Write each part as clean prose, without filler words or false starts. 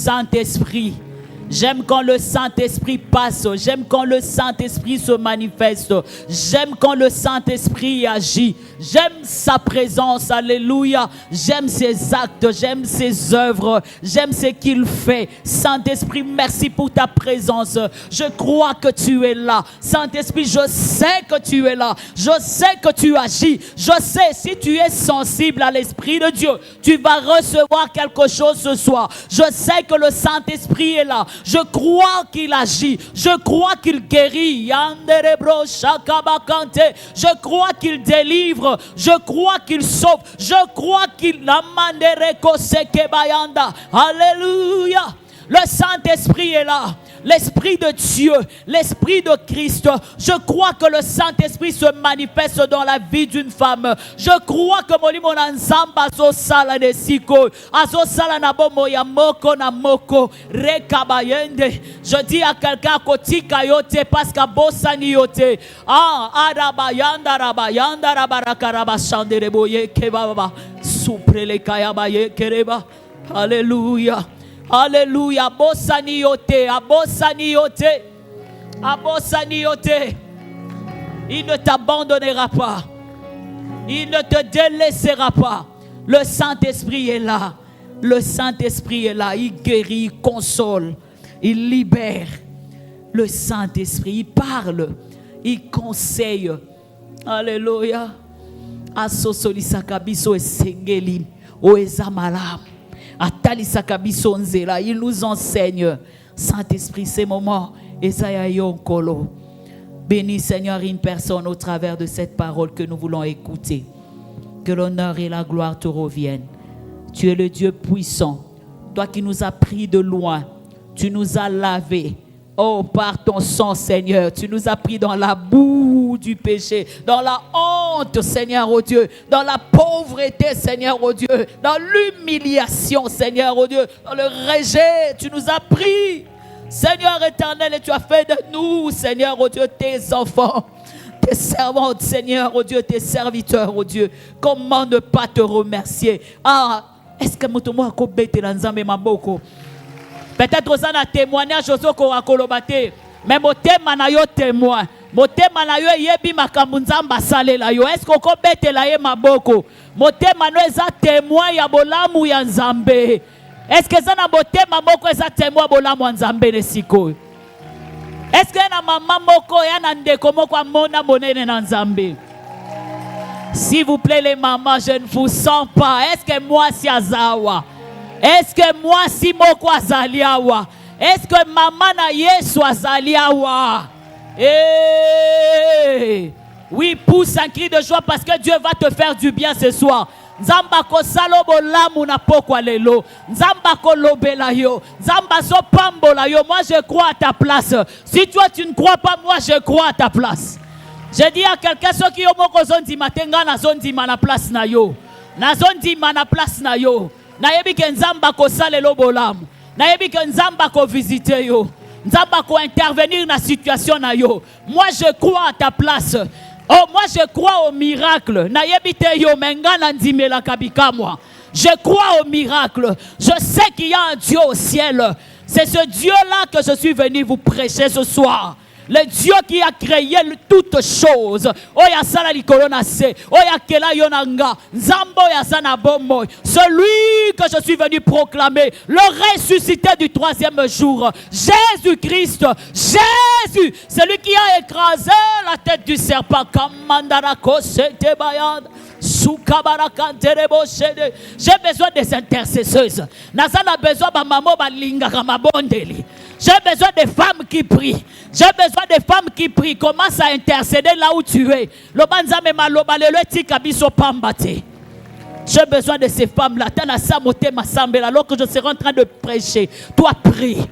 Saint-Esprit. J'aime quand le Saint-Esprit passe. J'aime quand le Saint-Esprit se manifeste. J'aime quand le Saint-Esprit agit. J'aime sa présence. Alléluia. J'aime ses actes. J'aime ses œuvres. J'aime ce qu'il fait. Saint-Esprit, merci pour ta présence. Je crois que tu es là. Saint-Esprit, je sais que tu es là. Je sais que tu agis. Je sais, si tu es sensible à l'Esprit de Dieu, tu vas recevoir quelque chose ce soir. Je sais que le Saint-Esprit est là. Je crois qu'il agit. Je crois qu'il guérit. Je crois qu'il délivre. Je crois qu'il sauve. Je crois qu'il... Alléluia. Le Saint-Esprit est là. L'Esprit de Dieu, l'Esprit de Christ. Je crois que le Saint-Esprit se manifeste dans la vie d'une femme. Je crois que molimo na nzamba so sala de siko, aso sala na bomo ya moko na moko rekabayende. Je dis à quelqu'un kotika yote parce que bosani yote. Ah arabayanda rabayanda rabarakara shandere boye kebaba suprele kayabaye kereba. Alléluia. Alléluia. Abosani yote, abosani yote, abosani yote. Il ne t'abandonnera pas. Il ne te délaissera pas. Le Saint-Esprit est là. Le Saint-Esprit est là. Il guérit, il console, il libère. Le Saint-Esprit, il parle, il conseille. Alléluia. Asosolisaka biso esengeli o ezamalam. Il nous enseigne. Saint-Esprit, ces moments. Bénis, Seigneur, une personne au travers de cette parole que nous voulons écouter. Que l'honneur et la gloire te reviennent. Tu es le Dieu puissant. Toi qui nous as pris de loin. Tu nous as lavés. Oh, par ton sang, Seigneur, tu nous as pris dans la boue du péché, dans la honte, Seigneur, oh Dieu, dans la pauvreté, Seigneur, oh Dieu, dans l'humiliation, Seigneur, oh Dieu, dans le rejet, tu nous as pris, Seigneur éternel, et tu as fait de nous, Seigneur, oh Dieu, tes enfants, tes servantes, Seigneur, oh Dieu, tes serviteurs, oh Dieu. Comment ne pas te remercier? Ah, est-ce que moi, je peux peut-être ça na témoignage aux kolobate mais motema na yo témoin motema na yo yebi makambo nzamba salela yo est-ce qu'on betela ye maboko motema no eza témoin ya bolamu ya nzambe est-ce que ça na motema moko eza témoin bolamu ya nzambe ne siko est-ce que na mama moko ya na ndeko moko amona monene na nzambe? S'il vous plaît les mamans, je ne vous sens pas. Est-ce que moi si azawa? Est-ce que moi si moko azaliawa? Est-ce que maman na Yesu azaliawa? Oui, pousse un cri de joie parce que Dieu va te faire du bien ce soir. Nzamba ko salobo lamu na pokwa lelo. Nzamba ko lobela yo. Nzamba so pambola yo. Moi je crois à ta place. Si toi tu ne crois pas, moi je crois à ta place. Je dis à quelqu'un ceux qui ont moko zondi matenga na zondi mana place na yo. Na zondi mana place na yo. Nayebi ke nzamba ko salelo bolamu. Nayebi ke nzamba ko visiter yo. Nzamba ko intervenir na situation na yo. Moi je crois à ta place. Oh, moi je crois au miracle. Nayebi te yo menga na ndimela kabika moi. Je crois au miracle. Je sais qu'il y a un Dieu au ciel. C'est ce Dieu-là que je suis venu vous prêcher ce soir. Le Dieu qui a créé toutes choses. Oya sala likolona se. Oya kela yonanga. Nzambo ya sana bombo. Celui que je suis venu proclamer. Le ressuscité du troisième jour. Jésus-Christ. Jésus. Celui qui a écrasé la tête du serpent. Kamandara kosete bayanda. J'ai besoin des intercesseuses. Nazana besoin de maman balinga kamabondeli. J'ai besoin des femmes qui prient. J'ai besoin des femmes qui prient. Commence à intercéder là où tu es. J'ai besoin de ces femmes-là. Alors que je serai en train de prêcher. Toi, prie.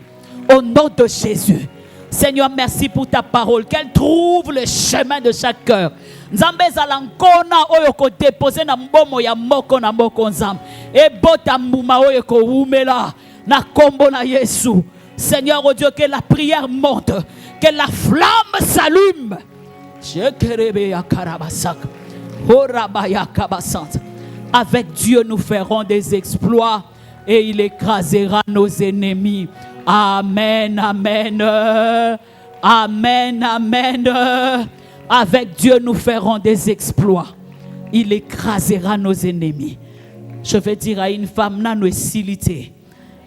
Au nom de Jésus. Seigneur, merci pour ta parole. Qu'elle trouve le chemin de chaque cœur. Nzambe zalankona oyo ko déposer na mbomo ya moko na moko nzambe. E bota mbuma oyo ko umela na kombo na Yesu. Seigneur, oh Dieu, que la prière monte, que la flamme s'allume. Avec Dieu, nous ferons des exploits. et il écrasera nos ennemis. Amen, amen. Amen, amen. Avec Dieu, nous ferons des exploits. Il écrasera nos ennemis. Je vais dire à une femme,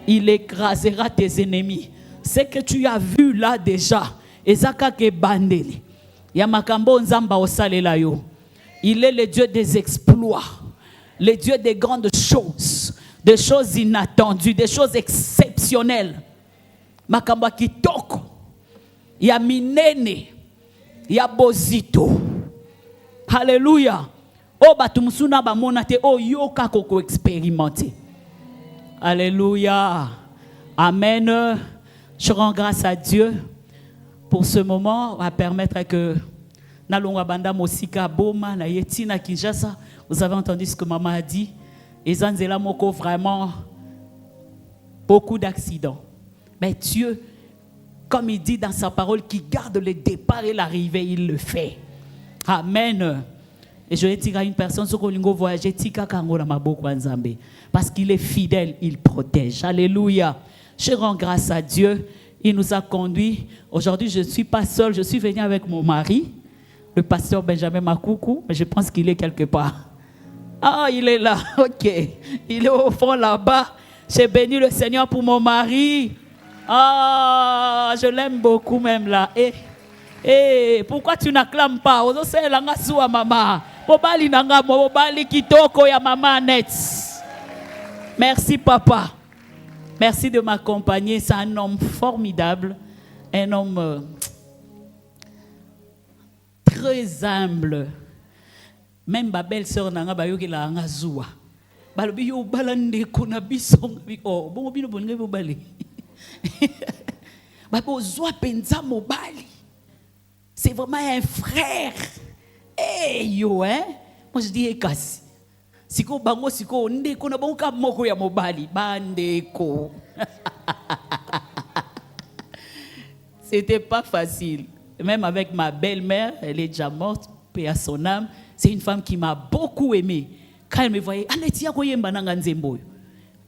il écrasera tes ennemis. Ce que tu as vu là déjà, il est le Dieu des exploits, le Dieu des grandes choses, des choses inattendues, des choses exceptionnelles. Makamba kitoko, ya minene, ya bozito. Alléluia. Oh batumsuna ba monate oh yoka koko expérimenter. Alléluia. Amen. Je rends grâce à Dieu pour ce moment. On va permettre que Nalonga Banda Mosika Boma na Yetina Kinshasa. Vous avez entendu ce que maman a dit. Et Zanzela Moko vraiment beaucoup d'accidents. Mais Dieu, comme il dit dans sa parole, qui garde le départ et l'arrivée, il le fait. Amen. Et je vais dire à une personne, parce qu'il est fidèle, il protège. Alléluia. Je rends grâce à Dieu. Il nous a conduits. Aujourd'hui, je ne suis pas seule. Je suis venue avec mon mari, le pasteur Benjamin Makoukou, mais je pense qu'il est quelque part. Ah, il est là. Ok. Il est au fond là-bas. J'ai béni le Seigneur pour mon mari. Ah, je l'aime beaucoup même là. Et pourquoi tu n'acclames pas? Merci papa. Merci de m'accompagner. C'est un homme formidable. Un homme très humble. Même ma belle-sœur n'a pas eu la ngazoua. Balobi yo balande kona bisong oh bon bino bonne bo balé. Babo zoa penza mobali. C'est vraiment un frère. Hey yo hein. Moi je dis ekasi. Siko bango siko ndeko na bonka moko ya mobali bandeko. C'était pas facile. Même avec ma belle-mère, elle est déjà morte, paix à son âme. C'est une femme qui m'a beaucoup aimé. Quand elle me voyait,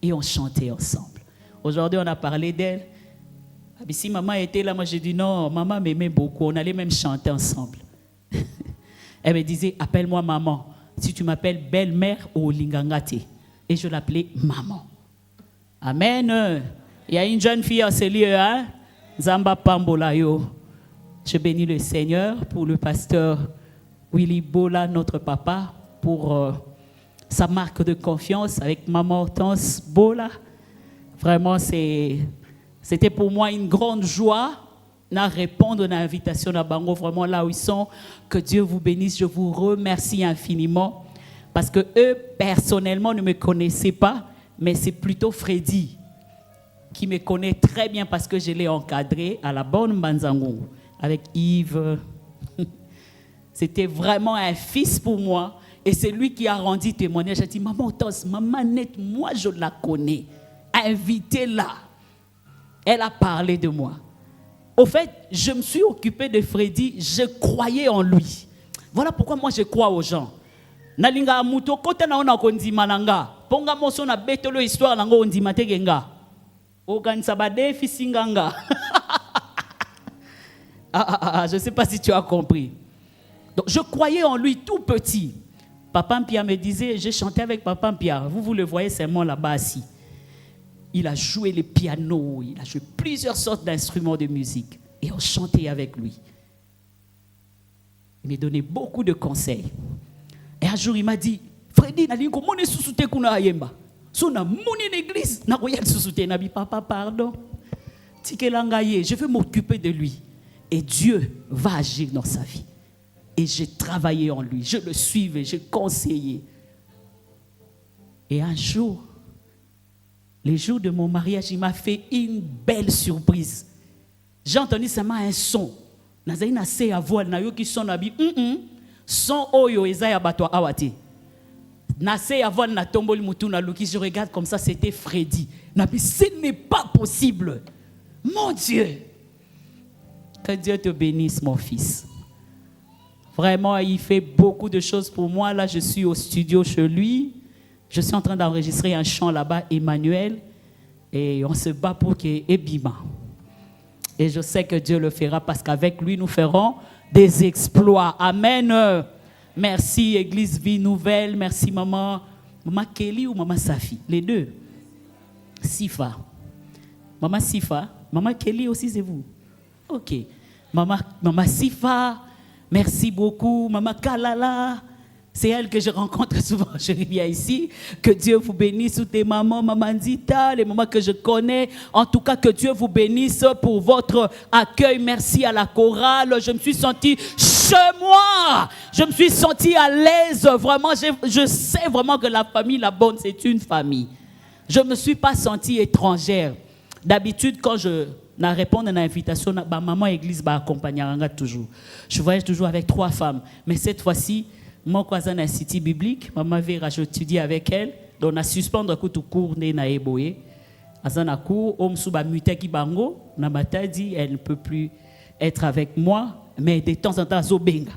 et on chantait ensemble. Aujourd'hui, on a parlé d'elle. Si maman était là, moi j'ai dit non, maman m'aimait beaucoup. On allait même chanter ensemble. Elle me disait, appelle-moi maman. Si tu m'appelles belle-mère ou lingangate. Et je l'appelais maman. Amen. Il y a une jeune fille en ce lieu, hein? Zamba Pambolayo. Je bénis le Seigneur pour le pasteur Willy Bola, notre papa, pour sa marque de confiance avec maman Hortense Bola. Vraiment, c'était pour moi une grande joie de répondre à l'invitation à Bango, vraiment là où ils sont. Que Dieu vous bénisse, je vous remercie infiniment. Parce que eux, personnellement, ne me connaissaient pas, mais c'est plutôt Freddy qui me connaît très bien parce que je l'ai encadré à la bonne Banzango avec Yves. C'était vraiment un fils pour moi. Et c'est lui qui a rendu témoignage. J'ai dit, maman Tos, maman Nette, moi je la connais. Invitez-la. Elle a parlé de moi. Au fait, je me suis occupé de Freddy. Je croyais en lui. Voilà pourquoi moi je crois aux gens. Nalinga muto kote na ona kondima nanga. Ponga moso na betolo histoire nanga ondima tegenga. Oganisa badefi singanga. Je ne sais pas si tu as compris. Donc, je croyais en lui tout petit. Papa Mpia me disait, j'ai chanté avec Papa Mpia. Vous le voyez, c'est moi là-bas assis. Il a joué le piano, il a joué plusieurs sortes d'instruments de musique. Et on chantait avec lui. Il m'a donné beaucoup de conseils. Et un jour, il m'a dit, Freddy, comment est-ce que tu as so na moni l'église, na royal sous-souté, na bi papa pardon. Tikelangaye, je vais m'occuper de lui. Et Dieu va agir dans sa vie. Et j'ai travaillé en lui, je le suivais, je conseillais. Et un jour, les jours de mon mariage, il m'a fait une belle surprise. J'ai entendu seulement un son. Nazaï na se à voile, na yo qui son nabi, son oyo ezaya batwa awati. Nassé avant na tomboli mutuna luki, je regarde comme ça, c'était Freddy. Nabi, ce n'est pas possible. Mon Dieu. Que Dieu te bénisse, mon fils. Vraiment, il fait beaucoup de choses pour moi. Là, je suis au studio chez lui. Je suis en train d'enregistrer un chant là-bas, Emmanuel, et on se bat pour qu'il y ait Ebima. Et je sais que Dieu le fera parce qu'avec lui, nous ferons des exploits. Amen. Merci, Église Vie Nouvelle. Merci, maman. Maman Kelly ou maman Safi? Les deux. Sifa. Maman Sifa. Maman Kelly aussi, c'est vous? Ok. Maman Sifa. Merci beaucoup. Maman Kalala. C'est elle que je rencontre souvent. Je reviens ici. Que Dieu vous bénisse, toutes les mamans, maman Zita, les mamans que je connais. En tout cas, que Dieu vous bénisse pour votre accueil. Merci à la chorale. Je me suis sentie chez moi. Je me suis sentie à l'aise. Vraiment, je sais vraiment que la famille, la bonne, c'est une famille. Je ne me suis pas sentie étrangère. D'habitude, quand je réponds à l'invitation, ma maman église m'accompagne toujours. Je voyage toujours avec 3 femmes. Mais cette fois-ci, mon cousin a cité biblique, maman Vera, j'étudie avec elle, donc on a suspendu tout cours na eboye. Azana cours, homme suba muteki bango, na matadi, elle ne peut plus être avec moi, mais de temps en temps zo benga.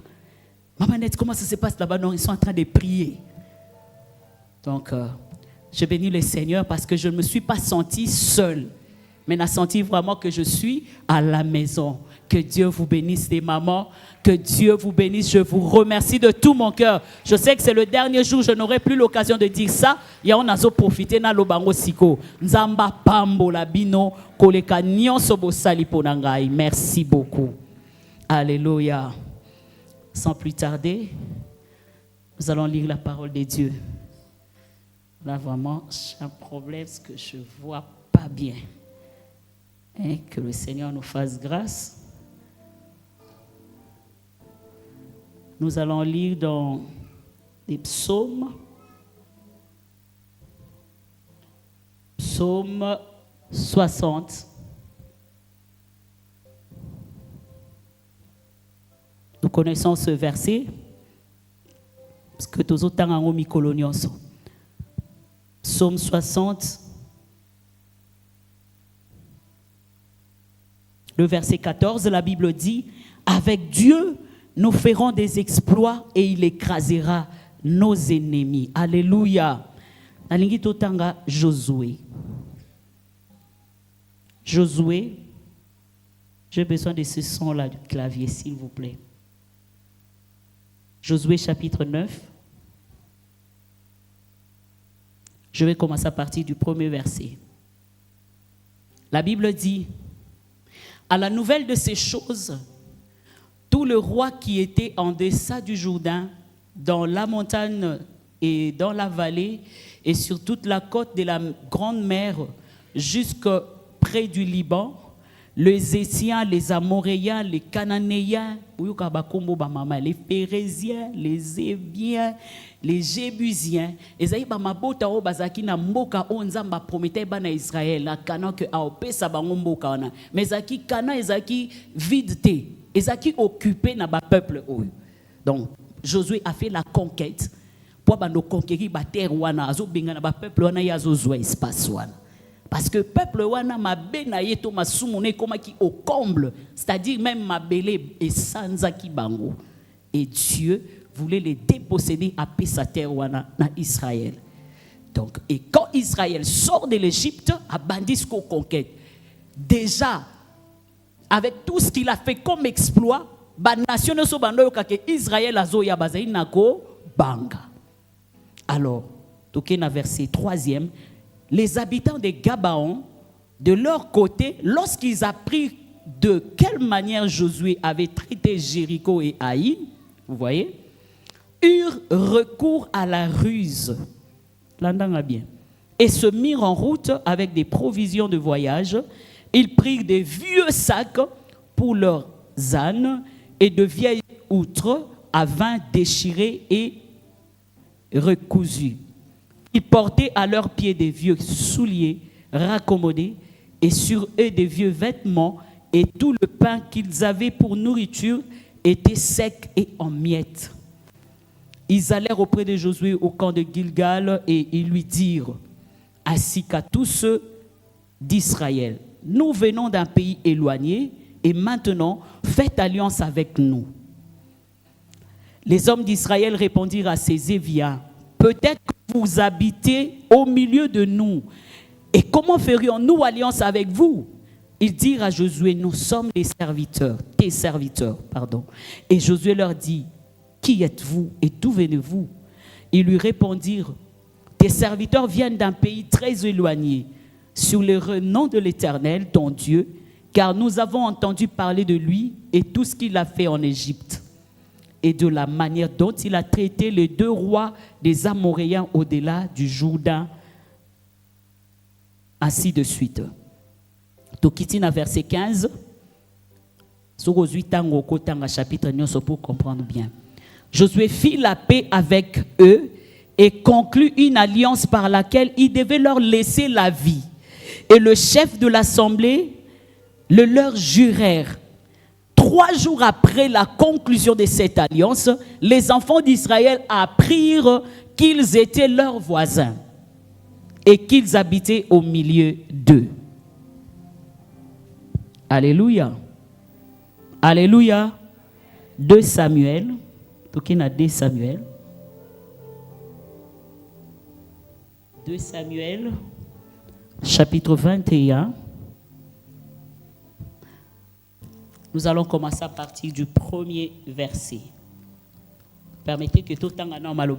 Maman net, comment ça se passe là-bas? Non, ils sont en train de prier. Donc je bénis le Seigneur parce que je ne me suis pas sentie seule, mais j'ai senti vraiment que je suis à la maison. Que Dieu vous bénisse les mamans, que Dieu vous bénisse. Je vous remercie de tout mon cœur. Je sais que c'est le dernier jour, je n'aurai plus l'occasion de dire ça. Ya on a profité na lobango siko. Nzamba pambo la bino koleka nyonso bosali ponangai. Merci beaucoup. Alléluia. Sans plus tarder, nous allons lire la parole de Dieu. Là vraiment, j'ai un problème parce que je ne vois pas bien. Et que le Seigneur nous fasse grâce. Nous allons lire dans les psaumes. Psaume 60. Nous connaissons ce verset parce que tous autant en mikolonioso. Psaume 60. Le verset 14, la Bible dit, avec Dieu, nous ferons des exploits et il écrasera nos ennemis. Alléluia. Alingi totanga Josué. Josué, j'ai besoin de ce son-là du clavier, s'il vous plaît. Josué chapitre 9. Je vais commencer à partir du premier verset. La Bible dit, à la nouvelle de ces choses, tout le roi qui était en deçà du Jourdain, dans la montagne et dans la vallée, et sur toute la côte de la grande mer, jusque près du Liban, les Étiens, les Amoréens, les Cananéens, les Phérésiens, les Éviens, les Jébusiens, ezali ba mabota o bazaki na mboka o nzamba promettait bana Israël na Canaan que a opesa bango mboka wana mais ezaki Canaan ezaki vide te ezaki occupé na ba peuple o. Donc Josué a fait la conquête pour bano conquérir ba terre wana azo benga na ba peuple wana ya zo zwa espace wana parce que peuple wana mabe na yeto masumune koma ki au comble, c'est-à-dire même mabele et sanzaki bango, et Dieu voulait les déposséder à sa terre wana na Israël. Donc, et quand Israël sort de l'Égypte, à bandisco conquête, déjà, avec tout ce qu'il a fait comme exploit, ba nation ne so bando que Israël azo ya bazai nako banga. Alors, toké na verset 3e, les habitants de Gabaon, de leur côté, lorsqu'ils apprirent de quelle manière Josué avait traité Jéricho et Haï, vous voyez, eurent recours à la ruse, bien, et se mirent en route avec des provisions de voyage. Ils prirent des vieux sacs pour leurs ânes et de vieilles outres à vin déchirés et recousus. Ils portaient à leurs pieds des vieux souliers raccommodés et sur eux des vieux vêtements, et tout le pain qu'ils avaient pour nourriture était sec et en miettes. Ils allèrent auprès de Josué au camp de Gilgal et ils lui dirent, ainsi qu'à tous ceux d'Israël, nous venons d'un pays éloigné et maintenant faites alliance avec nous. Les hommes d'Israël répondirent à ces Éviens, peut-être que vous habitez au milieu de nous. Et comment ferions-nous alliance avec vous? Ils dirent à Josué, nous sommes tes serviteurs. Et Josué leur dit, qui êtes-vous et d'où venez-vous? Ils lui répondirent, tes serviteurs viennent d'un pays très éloigné, sur le nom de l'Éternel, ton Dieu, car nous avons entendu parler de lui et tout ce qu'il a fait en Égypte, et de la manière dont il a traité les 2 rois des Amoréens au-delà du Jourdain, ainsi de suite. Tokitina verset 15, chapitre 9 pour comprendre bien. Josué fit la paix avec eux et conclut une alliance par laquelle il devait leur laisser la vie. Et le chef de l'assemblée le leur jurèrent. 3 jours après la conclusion de cette alliance, les enfants d'Israël apprirent qu'ils étaient leurs voisins et qu'ils habitaient au milieu d'eux. Alléluia. Alléluia. 2 Samuel. Tokina 2 Samuel. 2 Samuel, chapitre 21. Nous allons commencer à partir du premier verset. Permettez que tout le temps nous allons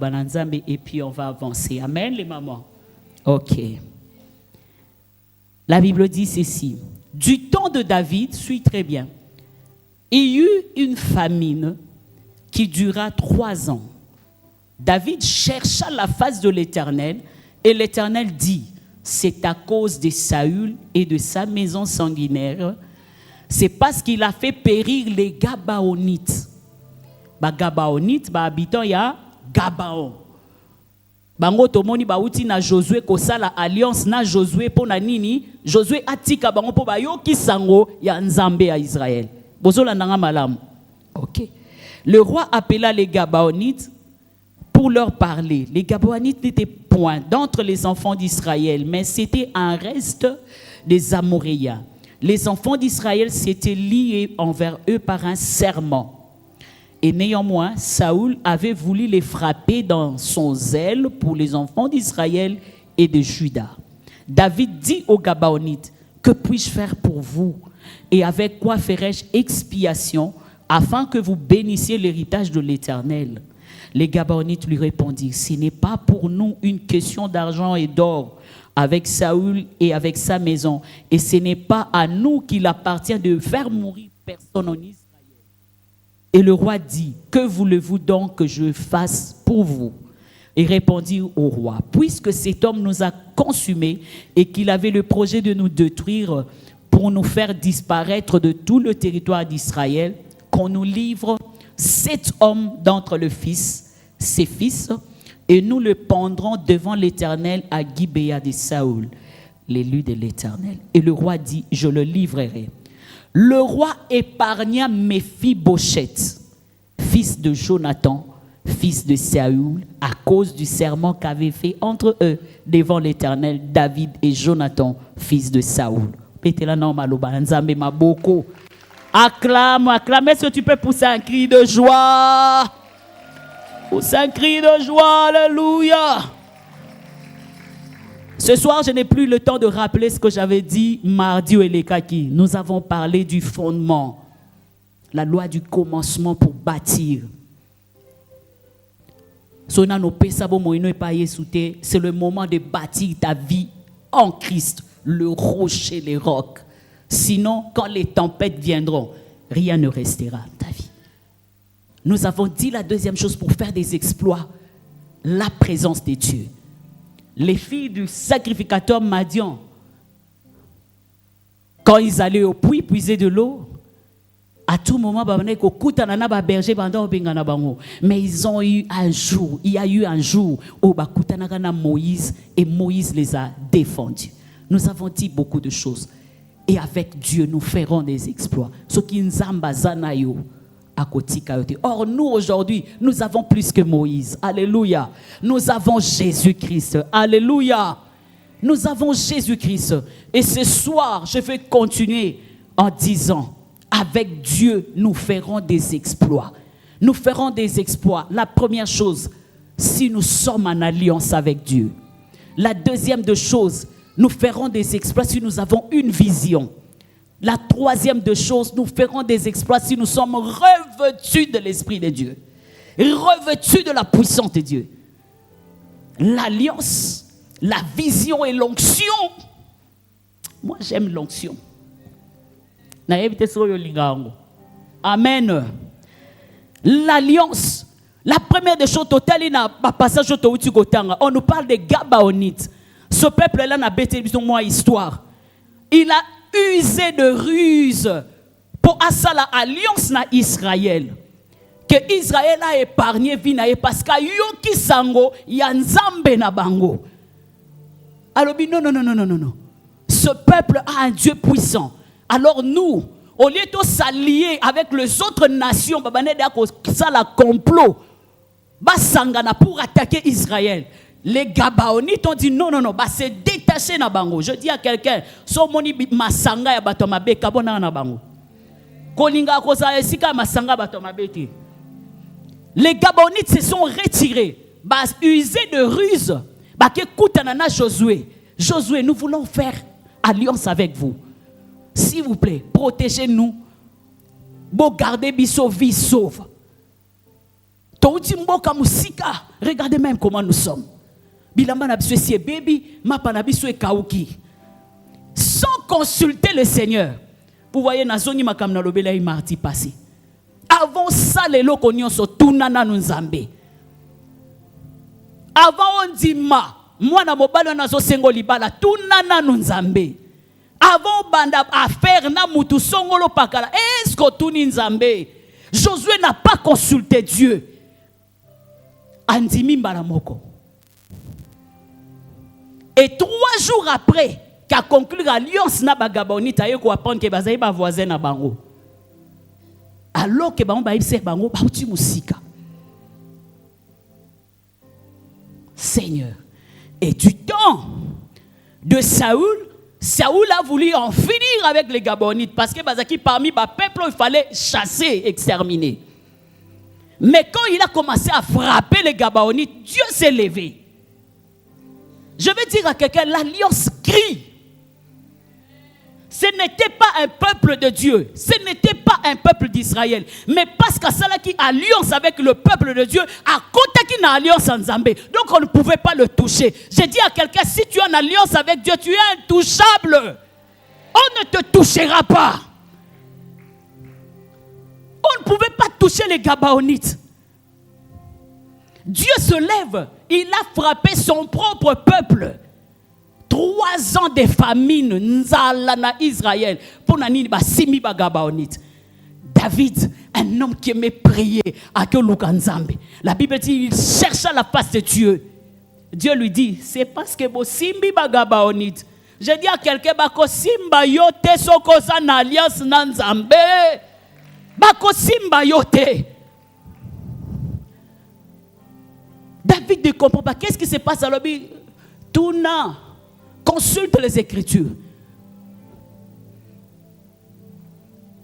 et puis on va avancer. Amen, les mamans. Ok. La Bible dit ceci. Du temps de David, suis très bien, il y eut une famine qui dura 3 ans. David chercha la face de l'Éternel et l'Éternel dit, c'est à cause de Saül et de sa maison sanguinaire, c'est parce qu'il a fait périr les Gabaonites. Gabaonites, habitants ya Gabaon. Bango tomoni bauti na Josué kosala alliance na Josué pona nini? Josué atika bango po bayoki sango ya Nzambe à Israël. Bozola nanga malam. OK. Le roi appela les Gabaonites pour leur parler. Les Gabaonites n'étaient point d'entre les enfants d'Israël, mais c'était un reste des Amoréens. Les enfants d'Israël s'étaient liés envers eux par un serment. Et néanmoins, Saül avait voulu les frapper dans son zèle pour les enfants d'Israël et de Juda. David dit aux Gabaonites, que puis-je faire pour vous? Et avec quoi ferai-je expiation afin que vous bénissiez l'héritage de l'Éternel? Les Gabaonites lui répondirent, ce n'est pas pour nous une question d'argent et d'or avec Saül et avec sa maison, et ce n'est pas à nous qu'il appartient de faire mourir personne en Israël. Et le roi dit, que voulez-vous donc que je fasse pour vous? Et répondit au roi, puisque cet homme nous a consumés et qu'il avait le projet de nous détruire pour nous faire disparaître de tout le territoire d'Israël, qu'on nous livre 7 hommes d'entre ses fils, et nous le pendrons devant l'Éternel à Gibéa de Saül, l'élu de l'Éternel. Et le roi dit, je le livrerai. Le roi épargna Méphibosheth, fils de Jonathan, fils de Saül, à cause du serment qu'avaient fait entre eux devant l'Éternel David et Jonathan, fils de Saül. Acclame, acclame. Est-ce que tu peux pousser un cri de joie? Pousser un cri de joie, alléluia. Ce soir, je n'ai plus le temps de rappeler ce que j'avais dit mardi au Elekaki. Nous avons parlé du fondement, la loi du commencement pour bâtir. C'est le moment de bâtir ta vie en Christ, le rocher, les rocs. Sinon, quand les tempêtes viendront, rien ne restera de ta vie. Nous avons dit la deuxième chose pour faire des exploits, la présence de Dieu. Les filles du sacrificateur Madian, quand ils allaient au puits puiser de l'eau, à tout moment, mais ils ont eu un jour, il y a eu un jour où Moïse et Moïse les a défendus. Nous avons dit beaucoup de choses. Et avec Dieu, nous ferons des exploits. Ce qui nous ambazanayo. Or, nous aujourd'hui, nous avons plus que Moïse. Alléluia. Nous avons Jésus-Christ. Alléluia. Nous avons Jésus-Christ. Et ce soir, je vais continuer en disant, avec Dieu, nous ferons des exploits. Nous ferons des exploits. La première chose, si nous sommes en alliance avec Dieu. La deuxième de choses, nous ferons des exploits si nous avons une vision. La troisième de choses, nous ferons des exploits si nous sommes revêtus de l'Esprit de Dieu. Revêtus de la puissance de Dieu. L'alliance, la vision et l'onction. Moi, j'aime l'onction. Amen. L'alliance. La première des choses totales, on nous parle des Gabaonites. Ce peuple-là n'a pas été moi histoire. Il a usé de ruse pour assailler l'alliance na Israël. Que Israël a épargné Vinae parce que yoki sango yanzambe na bango. Alors non. Ce peuple a un Dieu puissant. Alors nous, au lieu de s'allier avec les autres nations, ça la complot, basangana pour attaquer Israël. Les Gabaonites ont dit non, c'est détaché na bango. Je dis à quelqu'un, so moni masanga ya bato mabe kabona na bango. Kolinga kosa esika masanga bato mabeti. Les Gabaonites se sont retirés, usé de ruse. Josué. Josué, nous voulons faire alliance avec vous. S'il vous plaît, protégez-nous. Gardez biso vie sauve. Regardez même comment nous sommes. Sans consulter le Seigneur. Vous voyez, Nazoni Makam na lobela yi mardi passé. Avant ça, les locaux sont tout nana nzambe. Avant on dit moi na mobalo na zo sengo libala tout nana nzambe. Avant banda affaire na mutu songolo pakala. Est-ce que tout nzambe? Josué n'a pas consulté Dieu. Andimi mbaramoko. Et 3 jours après qu'a conclu l'alliance na bagabonite ayo ko apprendre que bazai ba voisin na bango. Alors que bango ba ibse bango ba uti musika. Seigneur. Et du temps de Saoul a voulu en finir avec les Gabonites parce que bazaki parmi ba peuple il fallait chasser, exterminer. Mais quand il a commencé à frapper les Gabonites, Dieu s'est levé. Je veux dire à quelqu'un, l'alliance crie. Ce n'était pas un peuple de Dieu. Ce n'était pas un peuple d'Israël. Mais parce que ça qui alliance avec le peuple de Dieu, à côté qui n'a alliance en Zambé. Donc on ne pouvait pas le toucher. J'ai dit à quelqu'un, si tu es en alliance avec Dieu, tu es intouchable. On ne te touchera pas. On ne pouvait pas toucher les Gabaonites. Dieu se lève. Il a frappé son propre peuple. 3 ans de famine nzala na Israël pour nani ba simi ba Gabaonite. David, un homme qui aimait prier à que Nzambe. La Bible dit il chercha la face de Dieu. Dieu lui dit c'est parce que bo simbi ba Gabaonite. Je dis à quelqu'un bako simba yote sokoza na alliance na Nzambe. Bako simba yote. David ne comprend pas. Qu'est-ce qui se passe à l'objet? Touna. Consulte les Écritures.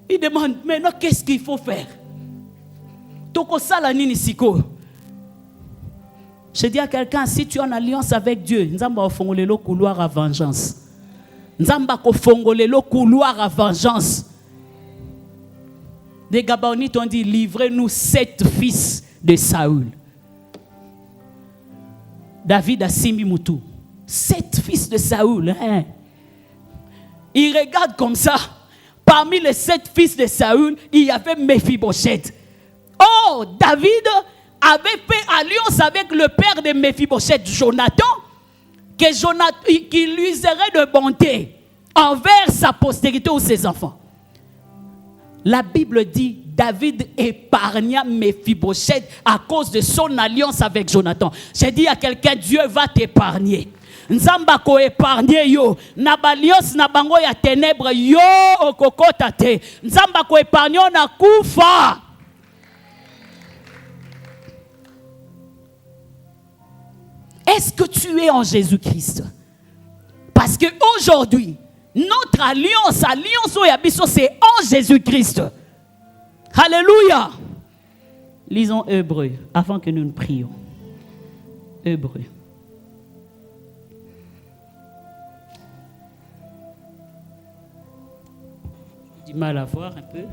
Il demande, maintenant qu'est-ce qu'il faut faire? Je dis à quelqu'un, si tu es en alliance avec Dieu, Nzamba ofongole le couloir à vengeance. Nzamba ofongole le couloir à vengeance. Les Gabaonites ont dit, livrez-nous 7 fils de Saül. David a Simbi Moutou. 7 fils de Saül. Hein? Il regarde comme ça. Parmi les 7 fils de Saül, il y avait Mephibosheth. Oh, David avait fait alliance avec le père de Mephibosheth, Jonathan, qui lui serait de bonté envers sa postérité ou ses enfants. La Bible dit David épargna Mephibosheth à cause de son alliance avec Jonathan. J'ai dit à quelqu'un, Dieu va t'épargner. Nzamba ko épargner yo na balios na bango ya ténèbres yo okokota te. Nzamba ko épargner na kufa. Est-ce que tu es en Jésus-Christ? Parce que aujourd'hui, notre alliance oyabiso c'est en Jésus-Christ. Alléluia. Lisons Hébreux avant que nous ne prions. Hébreu. J'ai du mal à voir un peu.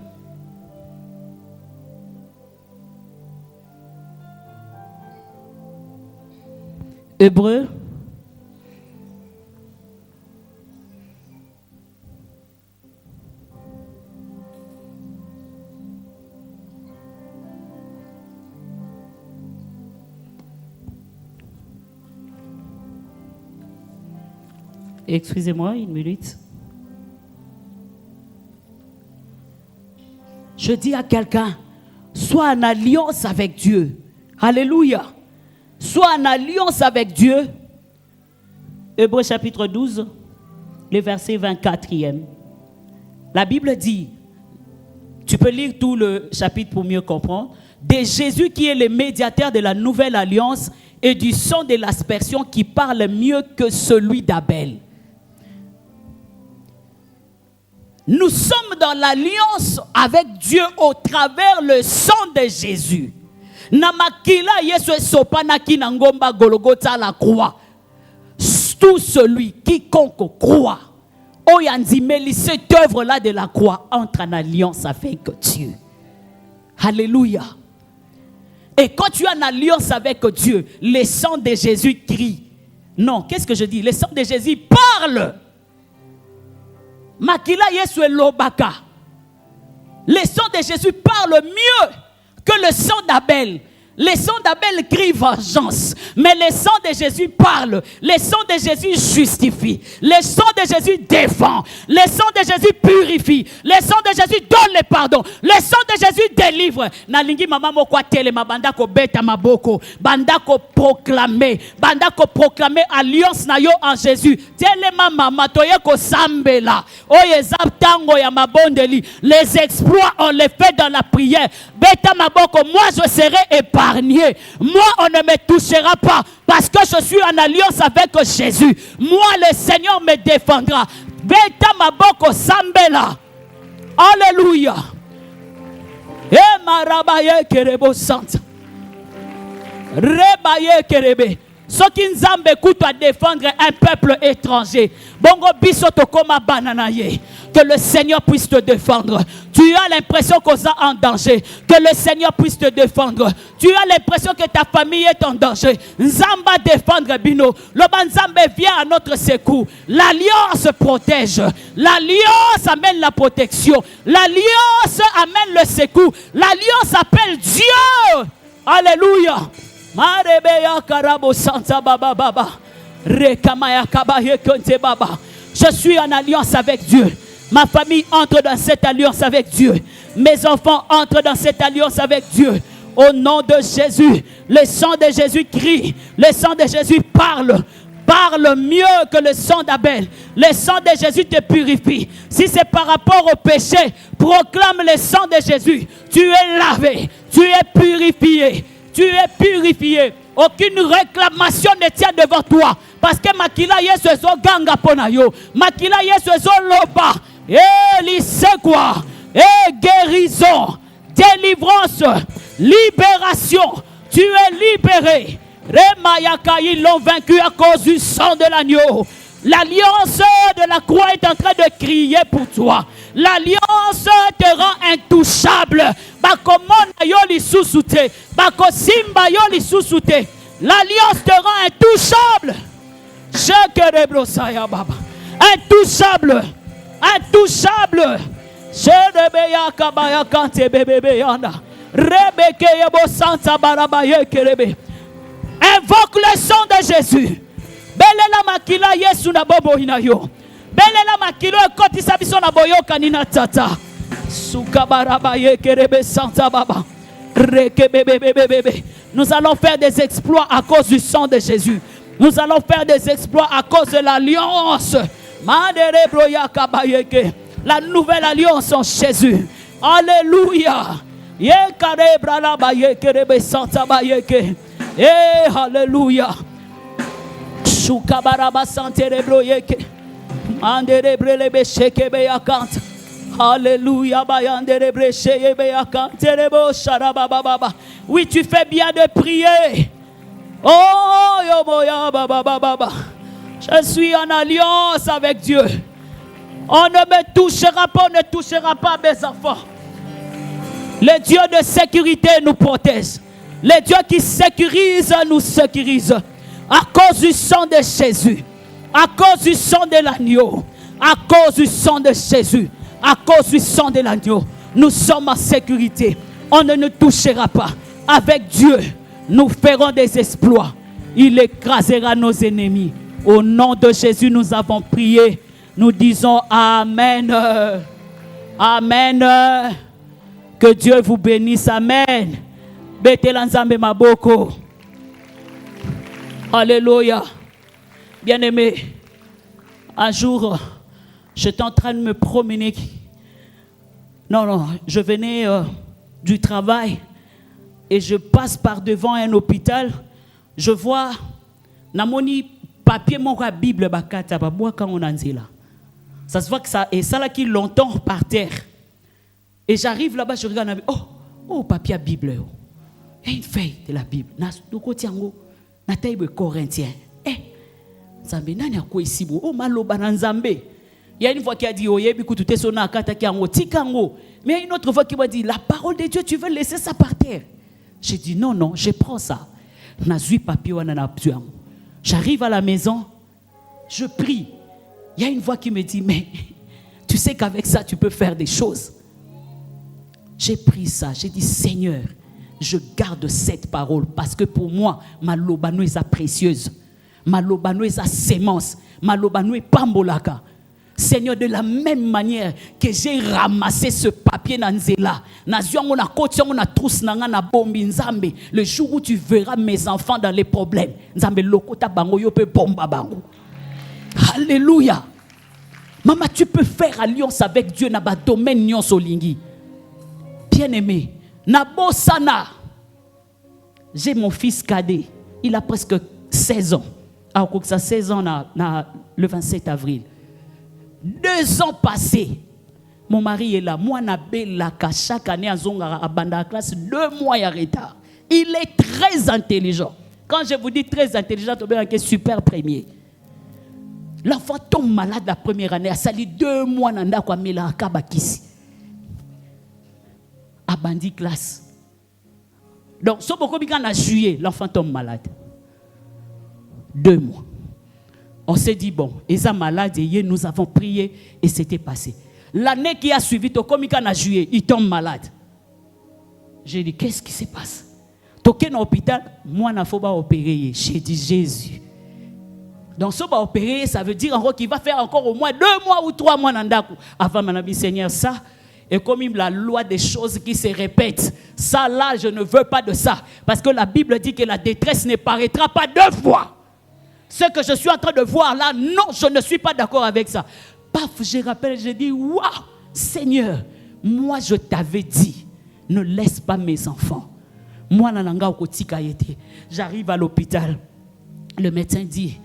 Hébreu. Excusez-moi, une minute. Je dis à quelqu'un, sois en alliance avec Dieu. Alléluia. Sois en alliance avec Dieu. Hébreux chapitre 12, le verset 24e. La Bible dit, tu peux lire tout le chapitre pour mieux comprendre, de Jésus qui est le médiateur de la nouvelle alliance et du sang de l'aspersion qui parle mieux que celui d'Abel. Nous sommes dans l'alliance avec Dieu au travers le sang de Jésus. Namakila Yesu sopanaki na ngomba Golgotha la croix. Tout celui quiconque croit, oyandimeli cette œuvre-là de la croix entre en alliance avec Dieu. Alléluia. Et quand tu es en alliance avec Dieu, le sang de Jésus crie. Non, qu'est-ce que je dis? Le sang de Jésus parle. Makila Yesu elobaka. Le sang de Jésus parle mieux que le sang d'Abel. Le sang d'Abel crie vengeance, mais le sang de Jésus parle. Le sang de Jésus justifie. Le sang de Jésus défend. Le sang de Jésus purifie. Le sang de Jésus donne le pardon. Le sang de Jésus délivre. Nalingi mama moko tele mabanda ko beta maboko, banda ko proclamer alliance na yo en Jésus. Tele mama matoye ko sambela. Oye zaptango ya mabondeli. Les exploits on les fait dans la prière. Beta maboko, moi je serai épargné. Moi, on ne me touchera pas parce que je suis en alliance avec Jésus. Moi, le Seigneur me défendra. Beta maboko sambela. Alléluia. E marabaye kerebo santa. Rebaye kerebe. Soki nzambe kutu à défendre un peuple étranger. Bongo biso tokoma bananaye. Que le Seigneur puisse te défendre. Tu as l'impression qu'on est en danger. Que le Seigneur puisse te défendre. Tu as l'impression que ta famille est en danger. Nzamba défendre bino. Loba Nzambe vient à notre secours. L'alliance protège. L'alliance amène la protection. L'alliance amène le secours. L'alliance appelle Dieu. Alléluia. Marebeya karabo santa baba baba. Rekamaya kabaye konte baba. Je suis en alliance avec Dieu. Ma famille entre dans cette alliance avec Dieu. Mes enfants entrent dans cette alliance avec Dieu. Au nom de Jésus, le sang de Jésus crie. Le sang de Jésus parle. Parle mieux que le sang d'Abel. Le sang de Jésus te purifie. Si c'est par rapport au péché, proclame le sang de Jésus. Tu es lavé. Tu es purifié. Tu es purifié. Aucune réclamation ne tient devant toi. Parce que Makila Yesu ezo ganga ponayo. Makila Yesu ezo loba. C'est quoi? Guérison, délivrance, libération. Tu es libéré. Remayaka, ils l'ont vaincu à cause du sang de l'agneau. L'alliance de la croix est en train de crier pour toi. L'alliance te rend intouchable. L'alliance te rend intouchable. Intouchable. Intouchable. Invoque le sang de Jésus. Belela makila Yesu na bobo inayo. Belela makilo ekoti sabiso na boyoka nina tata. Sukabarabaye kerebe santa baba. Rekebebebebebe. Nous allons faire des exploits à cause du sang de Jésus. Nous allons faire des exploits à cause de l'alliance. La nouvelle alliance en Jésus. Alléluia. Alléluia. Alléluia. Oui, tu fais bien de prier. Oh, yo, boya, baba, baba. Je suis en alliance avec Dieu. On ne me touchera pas, on ne touchera pas mes enfants. Le Dieu de sécurité nous protège. Le Dieu qui sécurise nous sécurise. À cause du sang de Jésus. À cause du sang de l'agneau. À cause du sang de Jésus. À cause du sang de l'agneau. Nous sommes en sécurité. On ne nous touchera pas. Avec Dieu, nous ferons des exploits. Il écrasera nos ennemis. Au nom de Jésus, nous avons prié. Nous disons Amen. Amen. Que Dieu vous bénisse. Amen. Betelanzambe maboko. Alléluia. Bien-aimé, un jour, j'étais en train de me promener. Non, je venais du travail et je passe par devant un hôpital. Je vois namoni papier mon Bible bakata ba quand on là. Ça se voit que ça et ça là qui longtemps par terre. Et j'arrive là-bas, je regarde, oh papier à Bible. Il y a une feuille de la Bible. Na côté ngo na taille Corinthien. Nzambe nani ako ici bo o maloba na Nzambe. Il y a une voix qui a dit oyebi kutu sona akata ki ngo tikango. Mais il y a une autre voix qui m'a dit la parole de Dieu, tu veux laisser ça par terre. J'ai dit non, je prends ça. Na zui papier wana na ptuango. J'arrive à la maison, je prie. Il y a une voix qui me dit mais tu sais qu'avec ça tu peux faire des choses. J'ai pris ça, j'ai dit Seigneur, je garde cette parole parce que pour moi, ma lobano est précieuse. Ma lobano est sémence. Ma lobano est pambolaka. Seigneur, de la même manière que j'ai ramassé ce papier nanzela, le jour où tu verras mes enfants dans les problèmes, alléluia. Maman, tu peux faire alliance avec Dieu dans le domaine nyon solingi. Bien-aimé, Nabosana, j'ai mon fils cadet, il a presque 16 ans. Alors que ça 16 ans le 27 avril. 2 ans passés, mon mari est là. Moi, chaque année, à Banda classe, 2 mois en retard. Il est très intelligent. Quand je vous dis très intelligent, il est super premier. L'enfant tombe malade la première année. Ça lui 2 mois dans quoi Mila Kabakisi. À Bandi classe. Donc, ce beaucoup en juillet, l'enfant tombe malade. 2 mois. On s'est dit, bon, ils sont malades et nous avons prié et c'était passé. L'année qui a suivi, comme il a juillet, il tombe malade. J'ai dit, qu'est-ce qui se passe? Toké dans l'hôpital, moi, il faut pas opérer. J'ai dit, Jésus. Donc, ce va opérer, ça veut dire encore qu'il va faire encore au moins 2 mois ou 3 mois avant mon ami Seigneur, ça. Et comme la loi des choses qui se répètent, ça là, je ne veux pas de ça. Parce que la Bible dit que la détresse ne paraîtra pas 2 fois. Ce que je suis en train de voir là, non, je ne suis pas d'accord avec ça. Paf, je rappelle, je dis, waouh, Seigneur, moi je t'avais dit, ne laisse pas mes enfants. Moi, j'arrive à l'hôpital. Le médecin dit,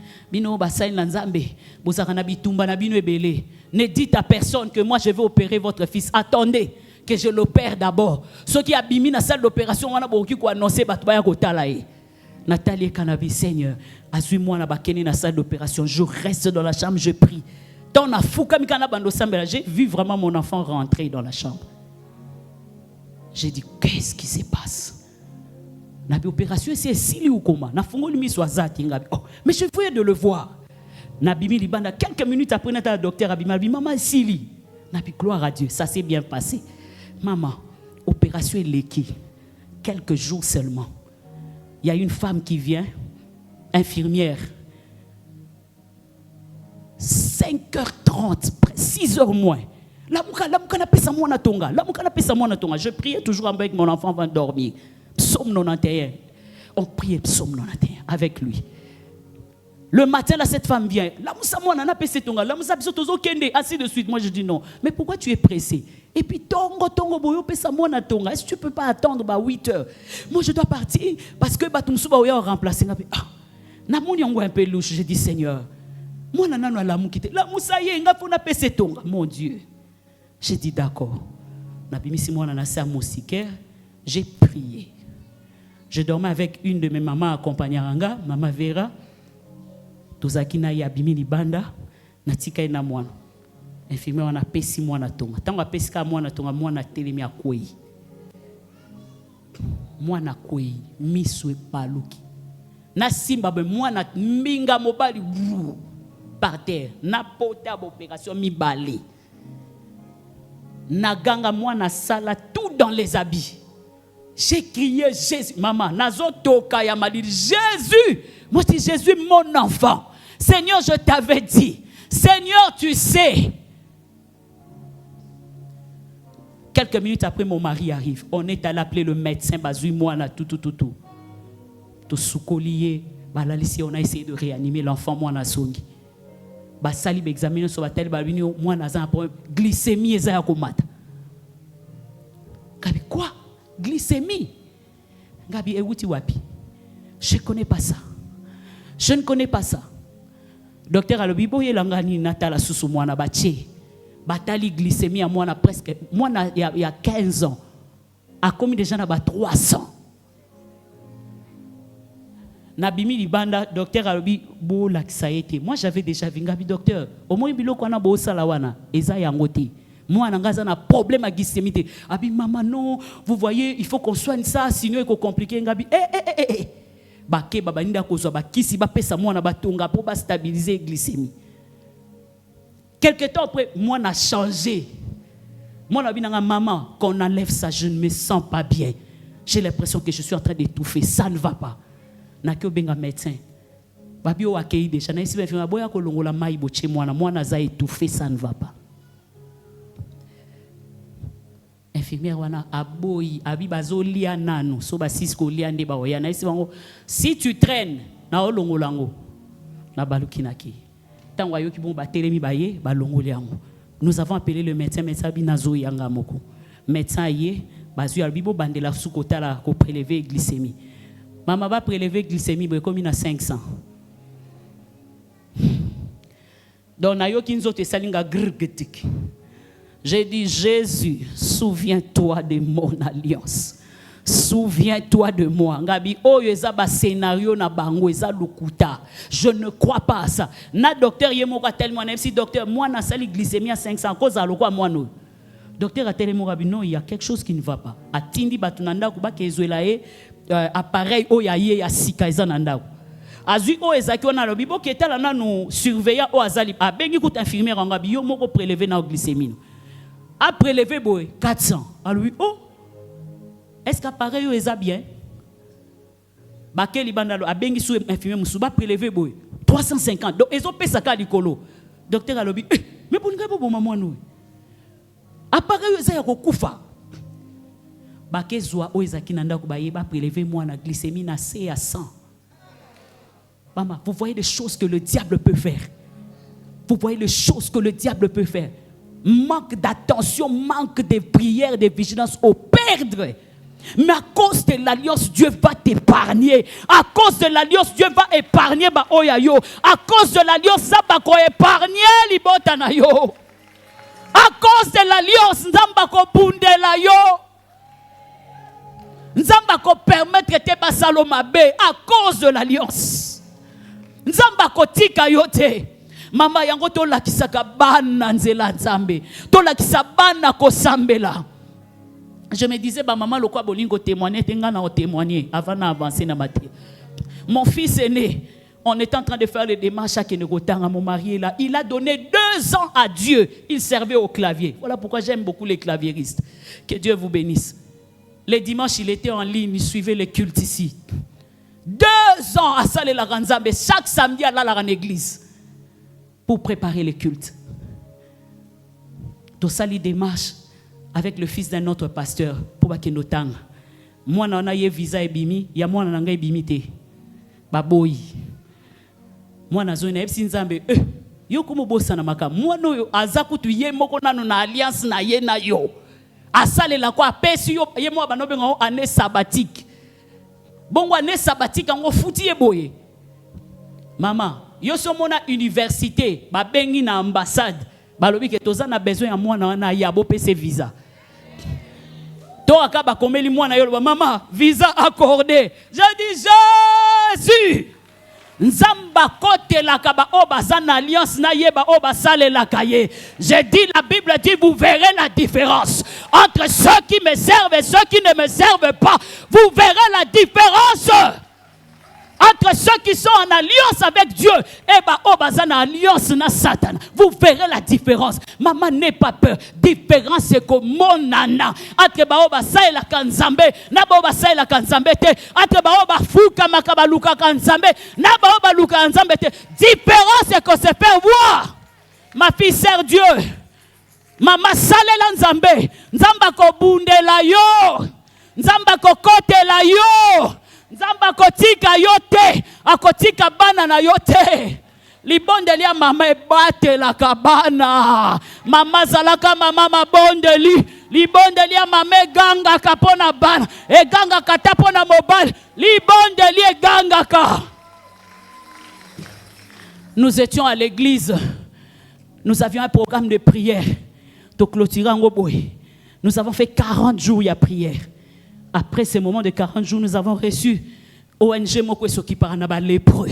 ne dites à personne que moi je vais opérer votre fils. Attendez que je l'opère d'abord. Ceux qui abîment dans la salle d'opération, on a beaucoup qui annoncé Nathalie Kanabi, Seigneur, assume-moi dans la salle d'opération. Je reste dans la chambre, je prie. J'ai vu vraiment mon enfant rentrer dans la chambre. J'ai dit, qu'est-ce qui se passe? L'opération, c'est Sili ou comment? Mais je voulais de le voir. Quelques minutes après, le docteur a dit, maman, Sili. Gloire à Dieu, ça s'est bien passé. Maman, opération est l'équipe. Quelques jours seulement. Il y a une femme qui vient, infirmière. 5h30, 6h moins. Je priais toujours avec mon enfant avant de dormir. Psaume 91. On priait Psaume 91 avec lui. Le matin, là, cette femme vient. Ainsi de suite. Moi, je dis non. Mais pourquoi tu es pressé? Et puis, est-ce que tu ne peux pas attendre 8 heures? Moi, je dois partir parce que je remplacer. Je dis, Seigneur, moi, mon Dieu. J'ai dit, d'accord. J'ai prié. Je dormais avec une de mes mamans accompagnaranga, maman Vera. Tozaki na yabimi libanda, natika ina mwana. Infirmière wana pesi mwana tonga. Tango apesi ka mwana tonga mwana telemi akwei. Mwana kwei miswe paluki. Na simba be mwana minga mobali par terre. Na pota opération mibale. Na ganga mwana sala tout dans les habits. J'ai crié Jésus, maman, nazo toka ya mali Jésus. Moi je dis Jésus mon enfant. Seigneur, je t'avais dit. Seigneur, tu sais. Quelques minutes après, mon mari arrive. On est allé appeler le médecin. Moi, tout. Tout soukolié. On a essayé de réanimer l'enfant. Moi, na songi. Sali examiner sur la tête. Moi, na glycémie. Quoi? Glycémie? Je ne connais pas ça. Je ne connais pas ça. Docteur Alobibo Yelangani Natala Susu Mwana Bache. Batali glycémie à moi presque. Moi il y a 15 ans. À combien de gens là 300? Nabimi Libanda, docteur Alobi Bo Laksaete. Moi j'avais déjà vu Ngabi docteur. Au moins bilo kwana bo salawana. Eza yangote. Moi nangaza na problème à glycémie. Abi maman non, vous voyez, il faut qu'on soigne ça sinon il est compliqué Ngabi. Bake babaninda kozwa bakisi ba pesa mwana batonga pour ba stabiliser glycémie. Quelque temps après moi n'a changé. Moi n'a binanga maman qu'on enlève ça je ne me sens pas bien. J'ai l'impression que je suis en train d'étouffer, ça ne va pas. Na ke benga médecin. Babi o akei déjà na isi ba fina boya ko longola mai boche mwana za étouffé, ça ne va pas. Infirmière wana aboyi abi bazolia nano so ba sisko lia nde ba oya na isi bango si tu traînes na olongolango na balukinaki tango ayoki bon ba telemi baye ba longoliango. Nous avons appelé le médecin binazo yanga moko médecin yé bazu albibo bandela sukota la ko prélever glycémie maman va prélever glycémie boy comme na 500 donc na yoki nzote salinga grgetik. J'ai dit, Jésus, souviens-toi de mon alliance. Souviens-toi de moi. Ngabi, oh, yezaba scénario na bango, eza lukuta. Je ne crois pas à ça. Na docteur yemoka tellement, même si docteur, moi na sali glycémie à 500, cause à l'okwa moi no. Docteur a tellement rabi, non, il y a quelque chose qui ne va pas. Atindi batunanda kuba kezuelae appareil o ya ye ya sika eza nanda. Azui o ezaki ona lobi bo ketala na nous surveiller o azali. A bengi kout infirmière ngabi yo moko prélever na glycémie. A prélevé 400. Alors lui, oh, est-ce qu'appareil est bien? Bakeli bandalo a bengi sou infirmière musuba prélevé 350. Donc ils ont payé ça ka likolo. Docteur alobi, mais pour nga bo maman nou. Appareil est ya ko kufa. Bakezwa o ezaki nanda ko baye ba prélevé moi na glycémie na C à 100. Maman, vous voyez les choses que le diable peut faire. Vous voyez les choses que le diable peut faire. Manque d'attention, manque de prière, de vigilance au perdre. Mais à cause de l'alliance, Dieu va t'épargner. À cause de l'alliance, Dieu va épargner ba oyayo. À cause de l'alliance, ça va épargner libotanayo. À cause de l'alliance, nzamba ko bundela yo. Nzamba ko permettre te basalo mabe à cause de l'alliance. Nzamba ko tika yote. Mama yango to lakisaka bana nzela nzambe to lakisa bana ko sambela. Je me disais ba maman lokwa bolingo témoigner tenga na témoigner avant d'avancer na maté. Mon fils aîné, on est en train de faire les démarches à Kenegotanga, mon mari est là, il a donné 2 ans à Dieu, il servait au clavier. Voilà pourquoi j'aime beaucoup les claviéristes. Que Dieu vous bénisse. Les dimanches, il était en ligne, il suivait les cultes ici. 2 ans à Salé la Ranzambe, chaque samedi à la église. Pour préparer le culte. Tout ça, il démarche avec le fils d'un autre pasteur pour Bakenotanga. Moi, on a eu visa et bimi, il y a moi, on a eu bimité. Baboy. Moi, on a eu Nzambe. Yo comme bossa na maka. Moi, no azakutu ye moko nanu na alliance na ye na yo. Asale la kwa pesi yo ye moi banobe ngo année sabbatique. Bongo année sabbatique ngo futi ye boye. Maman. Yo sommes na université, ba bengi na ambassade, ba lobi ke toza na besoin ya mwana na ya bo pese visa. akaba komeli mwana yo maman visa accordé. Je dis Jésus. Nzamba kote la kaba obazan alliance na yeba obasale la kaye. J'ai dit, la Bible dit, vous verrez la différence entre ceux qui me servent et ceux qui ne me servent pas. Vous verrez la différence entre ceux qui sont en alliance avec Dieu et obazan alliance na Satan. Vous verrez la différence. Maman, n'aie pas peur. Différence c'est comme mon nana. Entre obasa et la kanzambe, na obasa et la kanzambe te. Entre oba fuka makabaluka kanzambe, na oba luka kanzambe te. Différence c'est qu'on se fait voir. Ma fille sert Dieu. Maman sale la nzambe. Nzamba ko bunde la yo. Nzamba ko kote la yo. Nzamba kotika yote, akotika bana na yote. Libondeli ya mama ebate la kabana. Mama zalaka mama mabondeli. Libondeli ya mama ganga kapona bana. E ganga katapona mobile. Libondeli e ganga ka. Nous étions à l'église. Nous avions un programme de prière. Nous avons fait 40 jours à prière. Après ce moment de 40 jours, nous avons reçu ONG Mokweso qui parle de lépreux.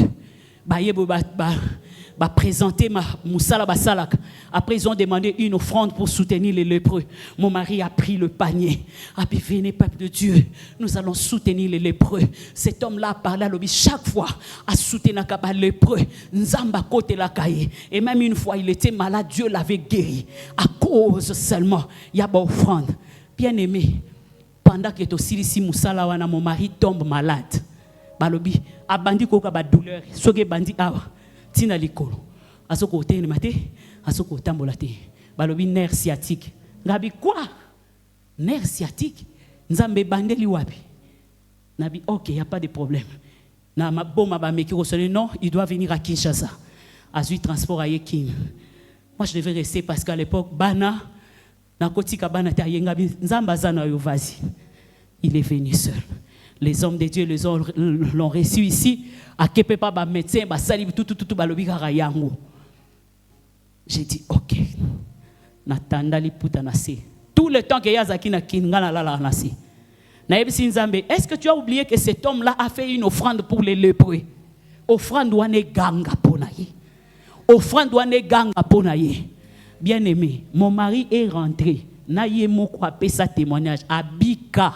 Présenter ma moussala basalak. Après, ils ont demandé une offrande pour soutenir les lépreux. Mon mari a pris le panier. A dit, venez, peuple de Dieu, nous allons soutenir les lépreux. Cet homme-là parlait à l'objet chaque fois à soutenir les lépreux. Nzamba kote la kaye. Et même une fois, il était malade, Dieu l'avait guéri. À cause seulement, il y a une offrande. Bien aimé, pendant que si moussala wana, mon mari tombe malade. Balobi, abandi koka ba douleur. Soge bandi awa. Tina likolo. Asoko otene mate, asoko tambolate. Balobi nerf sciatique. Ngabi quoi? Nerf sciatique. Nzambe bandeli wapi. Nabi OK, il y a pas de problème. Na ma boma ba meki rosone non, il doit venir à Kinshasa. Azui transport à Yekin. Moi je devais rester parce qu'à l'époque bana na kotika bana ta yengabi nzamba zana yo vas-y. Il est venu seul. Les hommes de Dieu l'ont reçu ici. À Kepepa, ba médecin, ba sali tout balobi karayango. J'ai dit OK. Natandali putanase. Tout le temps que Yazaki na kingana la nasi. Naebisi Nzambe, est-ce que tu as oublié que cet homme-là a fait une offrande pour les lépreux? Offrande wane ganga ponaye. Offrande wane ganga ponaye. Bien aimé, mon mari est rentré. Naye moko apesa témoignage abika.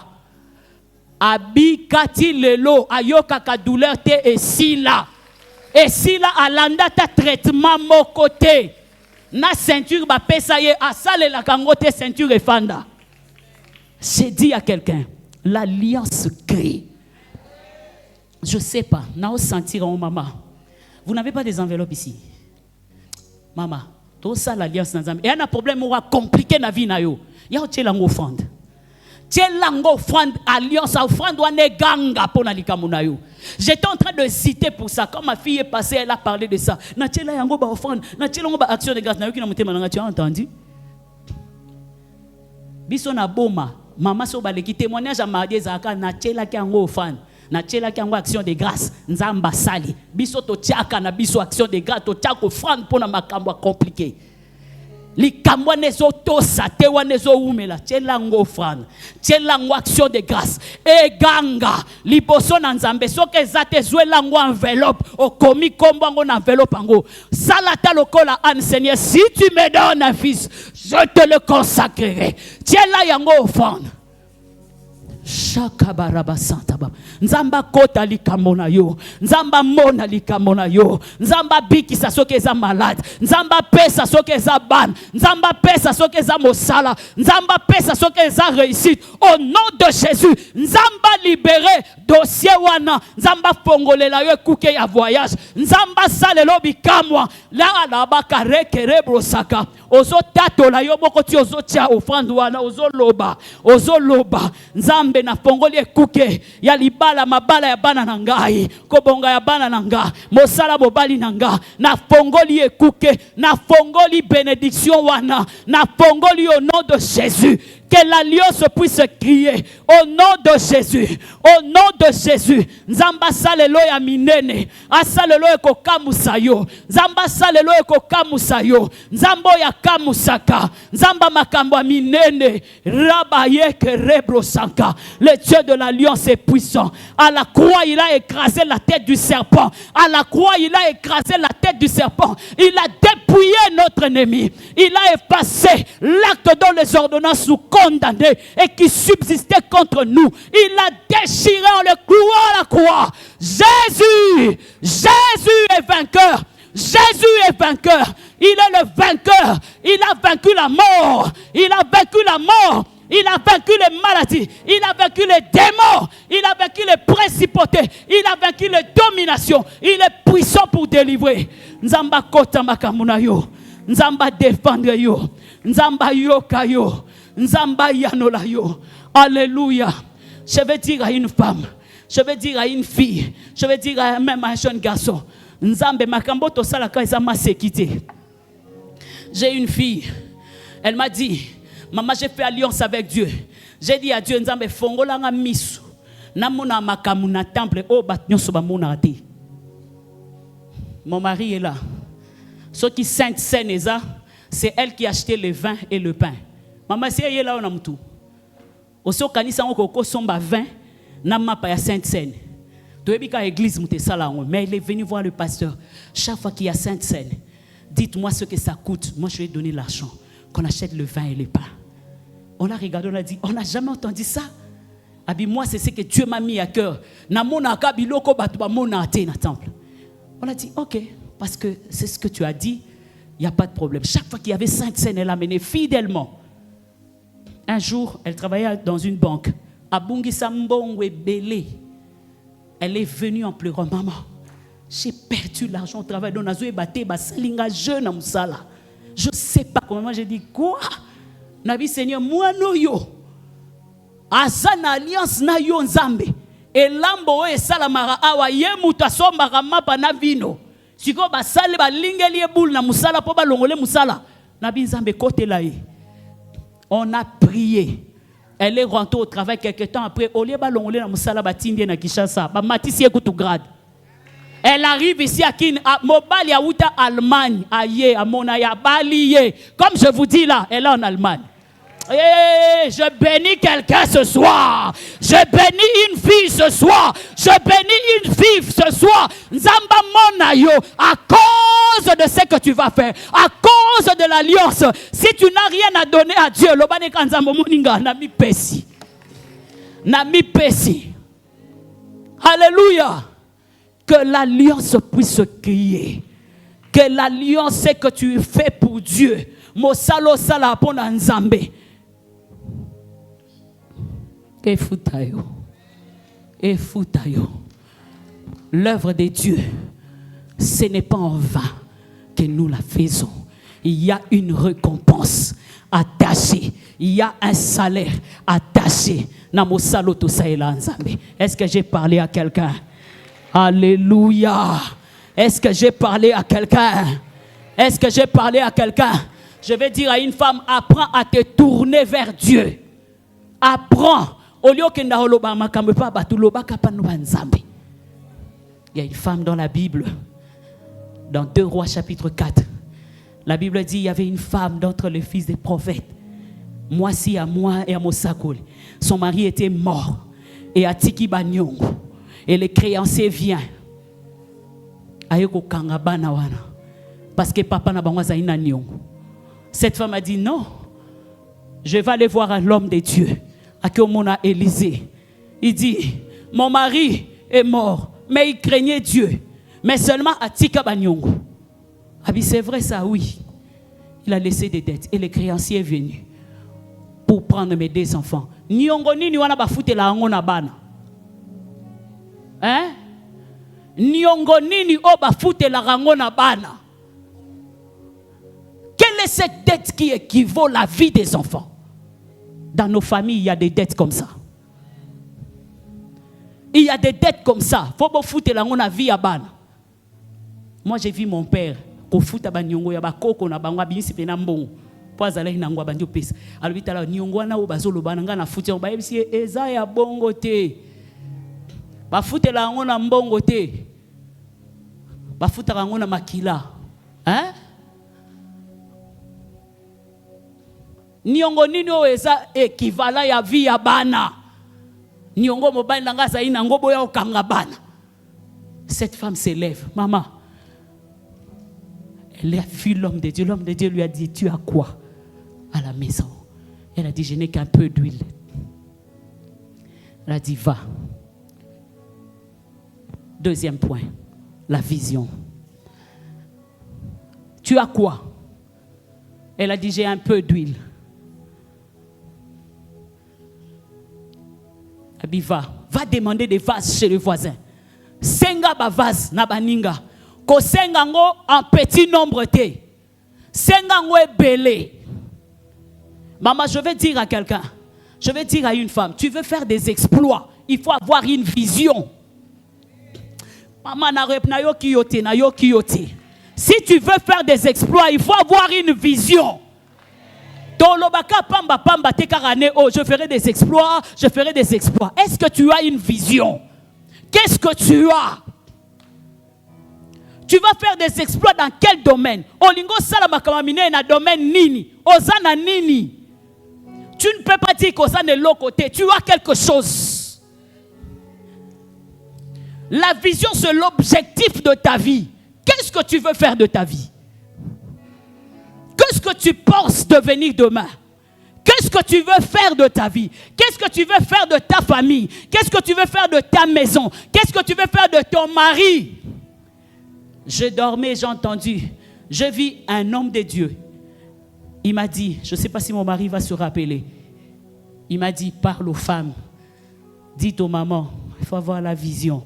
Abika ti lelo ayoka ka douleur te et si là alanda ta traitement mon côté na ceinture ba pesa ye asale la kangote ceinture et fanda. J'ai dit à quelqu'un, l'alliance crée. Je sais pas, na o sentir en maman. Vous n'avez pas des enveloppes ici. Maman, tout ça l'alliance dans et un problème ou compliqué na vie na yo. Ya o tchelango offrande. Tchelango offrande alliance offrande wane ganga pona likamuna yo. J'étais en train de citer pour ça. Quand ma fille est passée, elle a parlé de ça. Na tchela yango ba offrande, na tchelango ba action de grâce na yo ki na mutema na tu as entendu? Biso na boma, maman so baleki témoignage à marié zaka na tchela ki yango offrande. Na tchela ki yango action de grâce nzamba sali. Biso to tchaka na biso action de grâce to tchako offrande pona makambo compliqué. Likamwa nezo tosa te wanezo umela tchelango offrande tchelango action de grâce e ganga liboso na nzambe soke zate zwelango enveloppe okomi kombo ngo na enveloppe ngo salata lokola an Seigneur, si tu me donnes un fils je te le consacrerai tchela yango offrande. Shakabaraba santaba nzamba kota likamona yo nzamba mona likamona yo nzamba biki sasoke za malade nzamba pesa soke za ban nzamba pesa soke za mosala nzamba pesa soke za réussite au nom de Jésus nzamba libéré dossier wana nzamba fongolela yo kuke ya voyage nzamba salelo bikamwa la bakare kerebro saka ozo tatola yo moko ti ozo tia offrande wana ozo loba nzambe na fongoli ekuke ya libala mabala ya bana na ngai kobonga ya bana na nga mosala mobali na nga na fongoli ekuke na fongoli bénédiction wana na fongoli au nom de Jésus. Que l'alliance puisse crier au nom de Jésus. Au nom de Jésus. Nzamba salelo ya minene. Asalelo eko kamusayo. Nzamba salelo eko kamusayo. Nzambo ya kamusaka. Nzamba makambo minene. Rabaye ke rebro sanka. Le Dieu de l'alliance est puissant. À la croix, il a écrasé la tête du serpent. À la croix, il a écrasé la tête du serpent. Il a dépouillé notre ennemi. Il a effacé l'acte dont les ordonnances nous condamnaient et qui subsistait contre nous. Il a déchiré en le clouant à la croix. Jésus est vainqueur. Jésus est vainqueur. Il est le vainqueur. Il a vaincu la mort. Il a vaincu la mort. Il a vaincu les maladies. Il a vaincu les démons. Il a vaincu les principautés. Il a vaincu les dominations. Il est puissant pour délivrer. Nzamba kota makamuna yo. Nzamba défendre yo. Nzamba yoka yo. Nzamba yanola yo. Alléluia. Je vais dire à une femme. Je vais dire à une fille. Je vais dire même à un jeune garçon. Nzambe makambo to salaka ezama sécurité. J'ai une fille. Elle m'a dit, maman, j'ai fait alliance avec Dieu. J'ai dit à Dieu, Nzambe fongola nga misu. Namuna makamuna temple o batnyo soba mona te. Mon mari est là. Ce qui sainte Sénéza, c'est elle qui a acheté le vin et le pain. Maman, c'est elle là on a tout. Oso kanisa ngoko ko somba vin na mapa ya Sainte Seine. Toebika église mute sala on, mais il est venu voir le pasteur. Chaque fois qu'il y a Sainte Seine, dites-moi ce que ça coûte. Moi je vais donner l'argent qu'on achète le vin et le pain. On a regardé, on a dit, on n'a jamais entendu ça. Abi moi c'est ce que Dieu m'a mis à cœur. Na mona ka biloko batu ba mona te na temple. On a dit OK parce que c'est ce que tu as dit, il n'y a pas de problème. Chaque fois qu'il y avait Sainte Seine, elle amenait fidèlement. Un jour, elle travaillait dans une banque. À Bungisa Mbongwe Belé. Elle est venue en pleurant. Maman, j'ai perdu l'argent au travail. Je ne sais pas comment. J'ai dit quoi? Nabi Seigneur, moi no yo. Azana alliance na yo nzambe. Et lambo e salamara awa ye mutaso marama na vino. Siko ba sale ba lingeli e boule na musala po ba longole musala. Nabi nzambe kote la ye. On a prié. Elle est rentrée au travail quelques temps après. Au lieu de l'ongler dans Moussala Batindie na Kishasa, Matisse grade. Elle arrive ici à Mobali à Outa Allemagne, aïe, à Monaya Bali. Comme je vous dis là, elle est en Allemagne. Hey, je bénis quelqu'un ce soir. Je bénis une fille ce soir. Je bénis une fille ce soir. Nzamba Monayo, à cause de ce que tu vas faire, à cause de l'alliance. Si tu n'as rien à donner à Dieu, l'obane kanzambo moninga nami pesi. Nami pesi. Alléluia. Que l'alliance puisse crier. Que l'alliance que tu fais pour Dieu. Mosalo sala pona nzambe. Et foutayo. L'œuvre de Dieu, ce n'est pas en vain que nous la faisons. Il y a une récompense attachée. Il y a un salaire attaché. Est-ce que j'ai parlé à quelqu'un? Alléluia. Est-ce que j'ai parlé à quelqu'un? Est-ce que j'ai parlé à quelqu'un? Je vais dire à une femme, apprends à te tourner vers Dieu. Apprends. Il y a une femme dans la Bible, dans 2 Rois chapitre 4. La Bible dit, il y avait une femme d'entre les fils des prophètes. Moisi à moi et à Mosakol. Son mari était mort. Et à Tiki Banyong. Et le créancier vient. Ayoko Kangabana wana. Parce que papa n'a pas zaina nyong. Cette femme a dit non. Je vais aller voir l'homme de Dieu. Akomona Élisée. Il dit, mon mari est mort, mais il craignait Dieu. Mais seulement à Tika Banyongo. Ah bien c'est vrai ça, oui. Il a laissé des dettes et le créancier est venu pour prendre mes 2 enfants. Nyongo nini wana ba fute la ngona bana. Hein? Nyongo nini o ba fute la ngona bana. Quelle est cette dette qui équivaut à la vie des enfants? Dans nos familles, il y a des dettes comme ça. Il y a des dettes comme ça. Faut pas foutre la ngona vie à bana. Moi j'ai vu mon père ko fouta ba nyongo ya ba koko na bangwa binisi pena mbongo. Poazala inangwa bandi opesa. Alors bitala niongo na obazo lobana nga na futi ba yebisi eza ya bongo te. Ba futela ngo na mbongo te. Ba futaka ngo na makila. Hein? Niongo nini o eza équivalent ya vie ya bana. Niongo mobali nanga sa ina ngo boya okanga bana. Cette femme s'élève, maman. Elle a vu l'homme de Dieu. L'homme de Dieu lui a dit, tu as quoi à la maison? Elle a dit, je n'ai qu'un peu d'huile. Elle a dit, va. Deuxième point, la vision. Tu as quoi? Elle a dit, j'ai un peu d'huile. Elle dit, va demander des vases chez le voisin. Senga ba vase na baninga. Ko senga ngo en petit nombre te. Senga ngo ebele. Maman, je vais dire à quelqu'un, je vais dire à une femme, tu veux faire des exploits, il faut avoir une vision. Maman, na yo kiyote. Si tu veux faire des exploits, il faut avoir une vision. Je ferai des exploits, je ferai des exploits. Est-ce que tu as une vision? Qu'est-ce que tu as? Tu vas faire des exploits dans quel domaine? Olingo salama kamamine na domaine nini? Ozana nini? Tu ne peux pas dire qu'Ozana est l'autre côté. Tu as quelque chose. La vision, c'est l'objectif de ta vie. Qu'est-ce que tu veux faire de ta vie? Qu'est-ce que tu penses devenir demain? Qu'est-ce que tu veux faire de ta vie? Qu'est-ce que tu veux faire de ta famille? Qu'est-ce que tu veux faire de ta maison? Qu'est-ce que tu veux faire de ton mari? Je dormais, j'ai entendu. Je vis un homme de Dieu. Il m'a dit, je ne sais pas si mon mari va se rappeler. Il m'a dit, parle aux femmes. Dites aux mamans, il faut avoir la vision.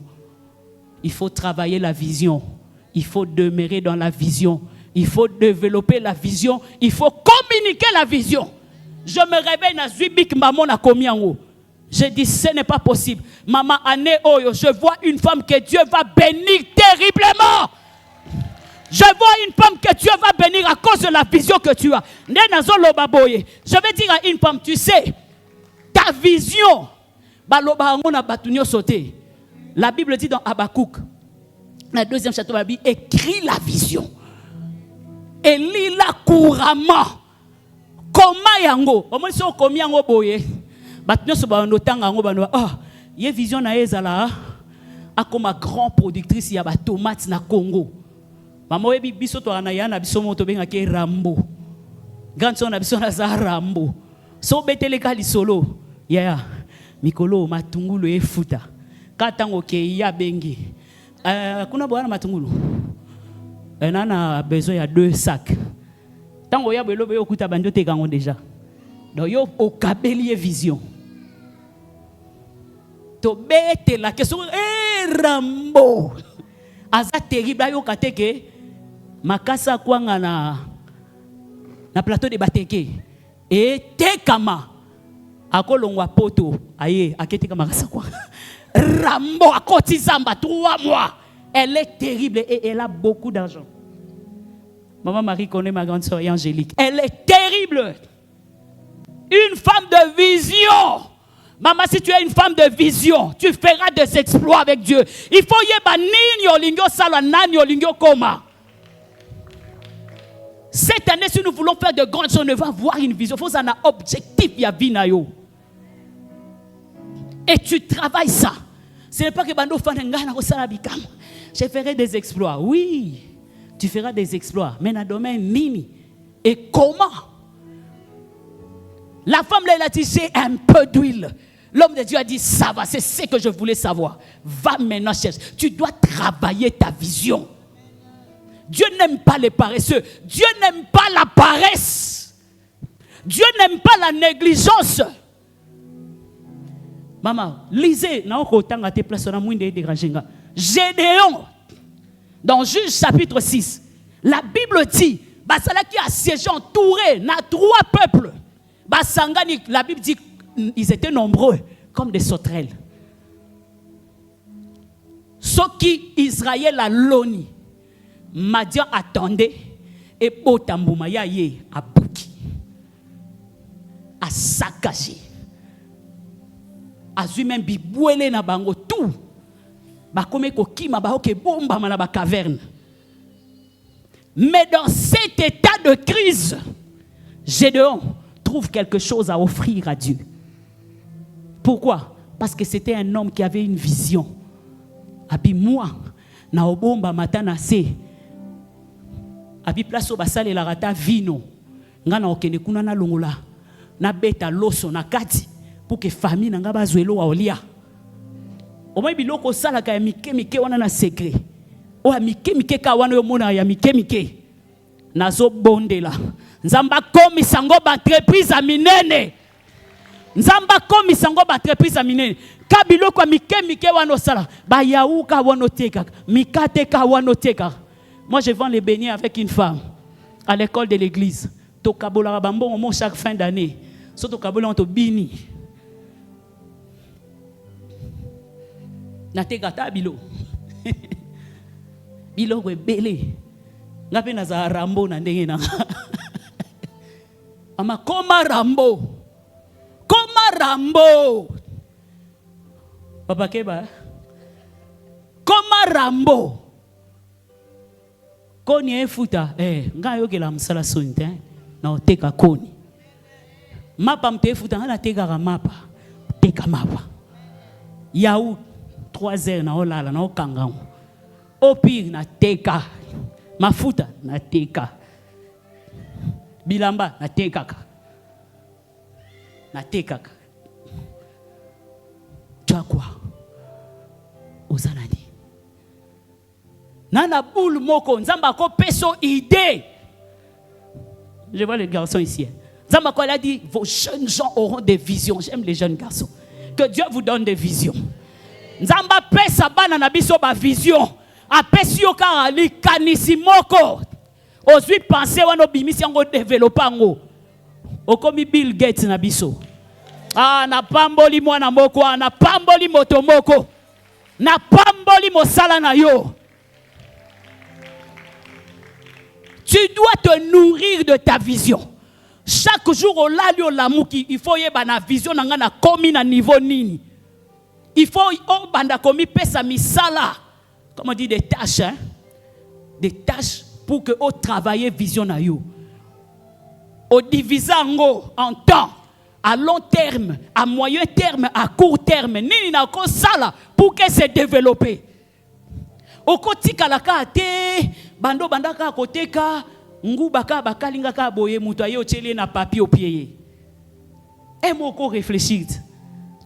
Il faut travailler la vision. Il faut demeurer dans la vision. Il faut développer la vision. Il faut communiquer la vision. Je me réveille dans Zubik, maman a commis en haut. Je dis, ce n'est pas possible. Maman, année oyo, je vois une femme que Dieu va bénir terriblement. Je vois une femme que Dieu va bénir à cause de la vision que tu as. Je vais dire à une femme, tu sais, ta vision, la Bible dit dans Habakkuk, la deuxième chapitre, la Bible écrit la vision. Et lis-la couramment. Comment yango? Comment si on commis yango boye? Batnyo so ba notanga yango ba no. Ah, ye vision na ezala a comme grand productrice ya ba tomates na Congo. Maman webi biso to ana yana biso moto benga ke Rambo. Grandson na biso na za Rambo. So betele ka lisolo. Ya mikolo matungulu efuta. Katango ke ya bengi. Kuna bwana matungulu. Nana besoin ya 2 sacs. Tango ya belo beyo kuta bando te kango déjà. Donc yo okabeli vision. To bete la question Rambo. Aza terrible yo kateke makasa kwanga na plateau de bateke. Et tekama akolongwa poto aye aketeka makasa kwa. Rambo akoti zamba 3 mois. Elle est terrible et elle a beaucoup d'argent. Maman Marie connaît ma grande sœur Angélique. Elle est terrible. Une femme de vision. Maman, si tu es une femme de vision, tu feras des exploits avec Dieu. Il faut yeba ninyo lingyo sala nanyo lingyo koma. Cette année, si nous voulons faire de grandes choses, on va avoir une vision. Il faut un objectif ya vinayo. Et tu travailles ça. Ce n'est pas que bando fanengana ko sala bikam. Je ferai des exploits. Oui, tu feras des exploits. Mais dans le domaine mini. Et comment? La femme là, elle a dit, j'ai un peu d'huile. L'homme de Dieu a dit, ça va, c'est ce que je voulais savoir. Va maintenant chercher. Tu dois travailler ta vision. Dieu n'aime pas les paresseux. Dieu n'aime pas la paresse. Dieu n'aime pas la négligence. Maman, lisez. Gédéon, dans Juge chapitre 6, la Bible dit, Basala qui a siégé entouré, na 3 peuples. Basangani, la Bible dit, ils étaient nombreux, comme des sauterelles. Ce qui Israël a loni, Madian attendait, et Botamboumaya ye a bouki. à saccager. Azui même bibouele na bango tout. Ba comme ko kima ba oke bomba na ba caverne. Mais dans cet état de crise, Gédéon trouve quelque chose à offrir à Dieu. Pourquoi? Parce que c'était un homme qui avait une vision. Abi moi na obomba matana se. Abi place basale la rata vino. Ngana okene kuna na longola. Na beta loso na kati pour que famille na ngaba zwelo wa olia. O mai biloko sala ka mike wana na secret. O mike ka wana yo mona ya mike. Nazo bondela. Nzamba komi sango ba entreprise a minene. Nzamba komi sango ba entreprise a minene. Ka biloko mike wana sala. Ba yaouka wana teka. Mikate ka wana teka. Moi je vends les beignets avec une femme à l'école de l'église. To kabola bambo mo chaque fin d'année. So to kabola on to bini. Na teka ta bilo. Bilo ko belé. Ngapi na za Rambo na ndenge na. Ama koma Rambo. Koma Rambo. Papa Keba. Koma Rambo. Koni efuta nga yoke la msala sonte na oteka koni. Mapa mte efuta na teka mapa. Teka mapa. Yaou 3 heures na olala na okanga. Opir na teka. Mafuta na teka. Bilamba na teka. Na teka. Chakwa. Ozanani. Nana boule moko. Nzamba ko peso idée. Je vois les garçons ici. Nzamba ko a dit, vos jeunes gens auront des visions. J'aime les jeunes garçons. Que Dieu vous donne des visions. Nzamba pesa bana na biso ba vision. Apesi yo ka li kanisi moko. Ozui penser wana bimisi yango développer ngo. Okomi Bill Gates na biso. Na pamboli mwana moko, na pamboli moto moko. Na pamboli mosala na yo. Tu dois te nourrir de ta vision. Chaque jour au lali au lamuki, il faut yeba na vision na nga na komi na niveau nini. Il faut banda komi pesa misala. Comme on dit des tâches, hein? Des tâches pour que au travailler vision na yo. Au divisango en temps, à long terme, à moyen terme, à court terme, nini na ko sala pour que se développer. Au kotika la ka te bando bandaka koteka nguba ka bakalinga ka boye muto ayo chele na papier au pied. Et moko réfléchir.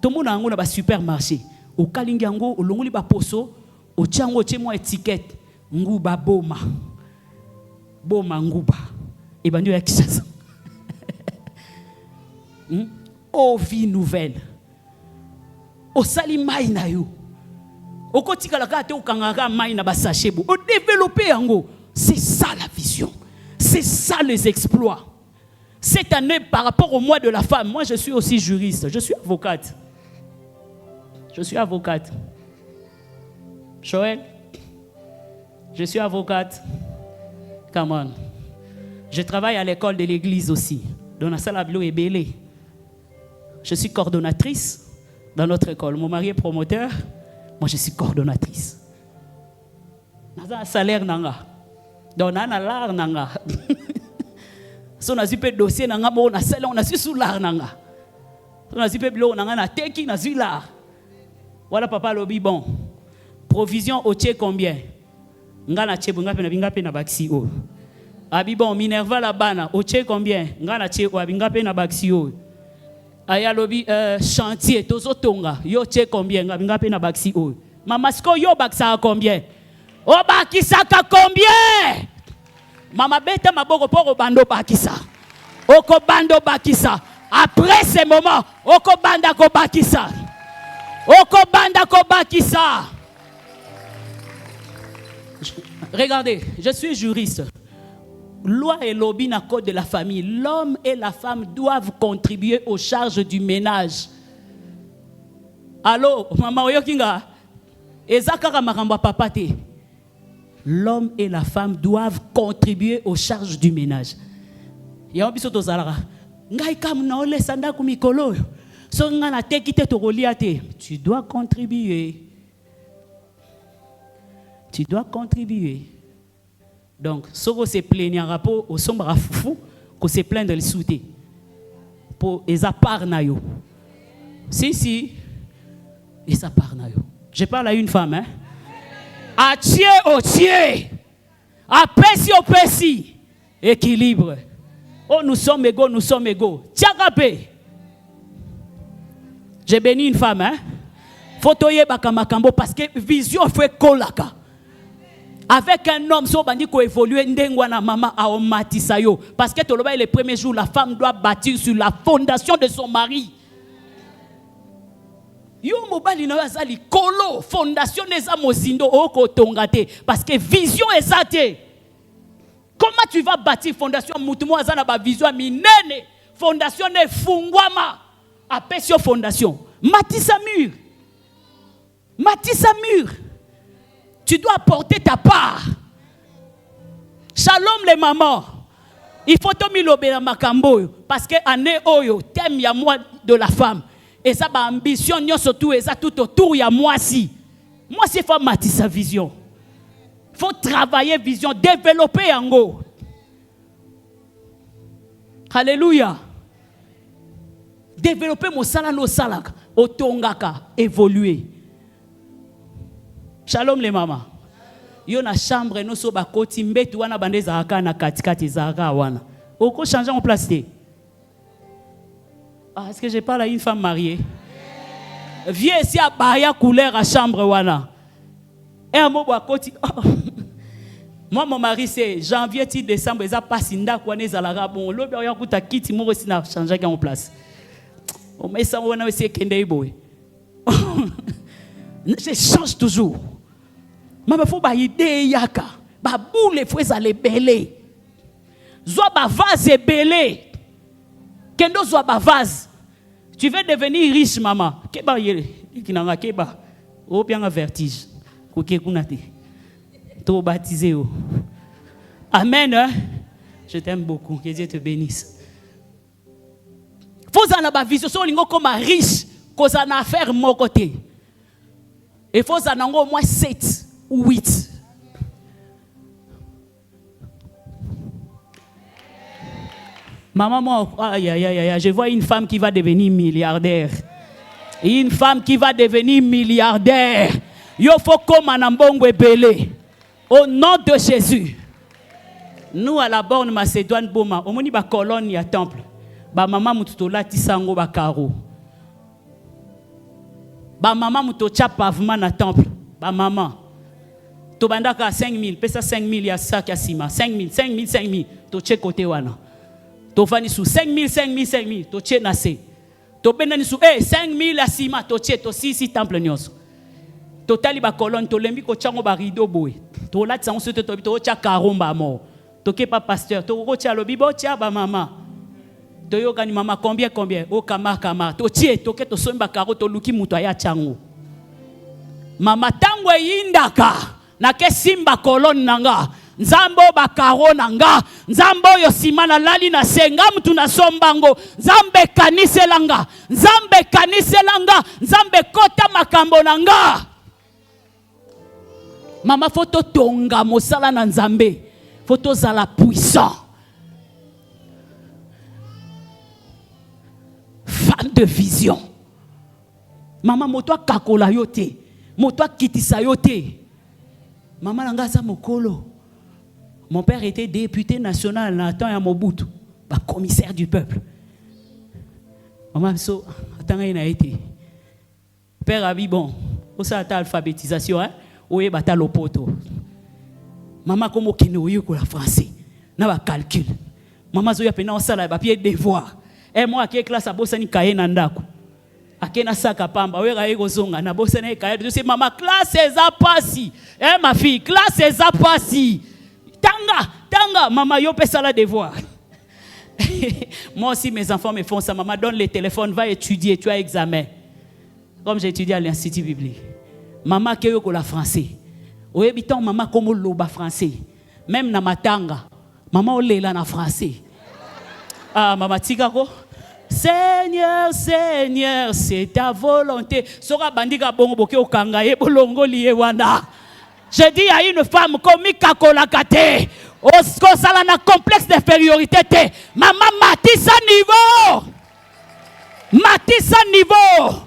Tout le monde a un supermarché. Au kalingango, au longoli ba poso. Au tchango tchemo étiquette nguba boma nguba et ben Dieu a qui ça oh vie nouvelle au sali mai na yo au kotika la kate au kangaka mai na ba sachet bo au développer yango. C'est ça la vision, c'est ça les exploits. Cette année par rapport au mois de la femme, moi je suis aussi juriste, je suis avocate. Joël, je suis avocate. Come on. Je travaille à l'école de l'église aussi. Dans la salle à Bilo et Bélé. Je suis coordonnatrice dans notre école. Mon mari est promoteur. Moi, je suis coordonnatrice. Dans un salaire nanga. Dans un l'art nanga. Si on a su dossier nanga, on a salaire, on a su sous l'art nanga. Si on a su bilo nanga na teki na su l'art. Voilà papa lobi bon. Provision au tché combien? Ngana tché bunga pe na binga pe na baxi o. Abi bon Minerva la bana au tché combien? Ngana tché o binga pe na baxi o. Aya lobi chantier tozo tonga yo tché combien? Ngabinga pe na baxi o. Mama sko yo baxa combien? O bakisa ka combien? Mama beta maboko poko bando bakisa. Oko bando bakisa. Après ce moment, oko banda ko bakisa. Oko banda ko bakisa. Regardez, je suis juriste. Loi et lobby na code de la famille. L'homme et la femme doivent contribuer aux charges du ménage. Allô, maman oyokinga. Ezakara makamba papate. L'homme et la femme doivent contribuer aux charges du ménage. Ya biso to zalara. Tu dois contribuer. Tu dois contribuer. Donc, si on se plaint en rapport au sombre foufou, qu'on se plaint de le souter. Pour les apparts nayo. Si. Les apparts nayo. Je parle à une femme, hein. A tier au tier. A pessi au pessi. Équilibre. Oh, nous sommes égaux. Tiagapé. J'ai béni une femme, hein. Photoye bakamakambo parce que vision fait kolaka. Avec un homme, si on dit qu'on évolue, ndengwana mama a omatisayo. Parce que le premier jour, la femme doit bâtir sur la fondation de son mari. Yo mobali na azali kolo fondation neza mozindo oko tongate parce que vision ezate. Comment tu vas bâtir fondation mutumo azana ba vision minene fondation ne fungwama apesio fondation matisa mur. Tu dois apporter ta part. Shalom les mamans. Il faut te milobe makambo parce que année oyo thème ya moi de la femme. Et ça ba ambition surtout et ça tout autour ya moi si. Moi c'est faut matisse sa vision. Faut travailler vision, développer en go. Alléluia. Développer mon sala no salak otongaka évoluer. Shalom les mamans. Yo na chambre no so ba koti mbetu wana bandeza aka na katikati zaka wana. Oko changer en place. Ah, est-ce que je parle à une femme mariée? Viens ici à Bahia couleur à chambre wana. Et un mot à côté. Moi mon mari c'est janvier décembre ça passe inda kwa nezalaka bon lobi ya kuta kiti mo aussi na changer en place. O mais ça wana aussi kende boy. Je change toujours. Mama faut ba idée yaka. Ba boule faut aller belé. Zo ba vase belé. Kendo zo ba vase. Tu veux devenir riche maman. Keba yele kinanga keba. O bien un vertige. Koke kunate. To baptisé. Amen. Hein? Je t'aime beaucoup. Que Dieu te bénisse. Faut en avoir vision so lingo comme riche cause en affaire mon côté. Il faut en avoir au moins 7 ou 8. Maman, moi, je vois une femme qui va devenir milliardaire. Une femme qui va devenir milliardaire. Yo faut comme anambongo belé. Au nom de Jésus. Nous à la borne Macédoine Boma, on moni ba colonne ya temple. Ba maman mututola tisango ba karo. Ba maman mutocha pavement na temple. Ba maman. To bandaka 5 000, pesa 5 000 ya sac ya sima. 5 000. To che côté wana. To fani sous 5 000, to che nase. To benani sous 5 000 ya sima, to che to si temple nyonso. To tali ba colonne, to lembi ko chango ba rideau boy. To la tsango sote to cha karomba mo. To ke pa pasteur, to ko cha lobi bo cha ba mama. To yo gani mama combien? O kama. To tie to ke to somba karo to luki muto ya chango. Mama tango yindaka na ke simba colonne nanga. Nzambo bakaro nanga. Nzambo yo simana lali na senga mtu na sombango. Nzambe kaniselanga. Nzambe kota makambo nanga. Mama photo tonga mosala na nzambe. Photo zala puissant. Femme de vision. Mama moto kakola yote. Moto kitisa yote. Mama nanga za mokolo. Mon père était député national Nathan ya Mobutu, commissaire du peuple. Maman so atanga ina été. Père abi bon, au ça ta alphabétisation hein, oye bata lopoto. Maman comme kene oye ko la français. Na ba calcul. Maman zo ya pena osala ba pied devoir. Et moi qui classe a bosani kaye na ndako. Akena saka pamba wera ego zonga na bosani kaye. Je sais maman classe eza pasi. Ma fille, classe eza pasi. Tanga, maman, yo pesa la devoir. Moi aussi, mes enfants me font ça. Maman, donne le téléphone, va étudier, tu as examen. Comme j'ai étudié à l'Institut biblique. Maman, qui est la français. Ou habitant, maman, comme on loba français. Même na matanga. Maman, on l'est là na français. Ah, Mama Tikako. Seigneur, Seigneur, c'est ta volonté. Sora bandika bongo boke okangaye bolongo liye wana. Je dis à une femme comme Kakola Kate, au salana complexe d'infériorité, maman matissa niveau. Matissa niveau.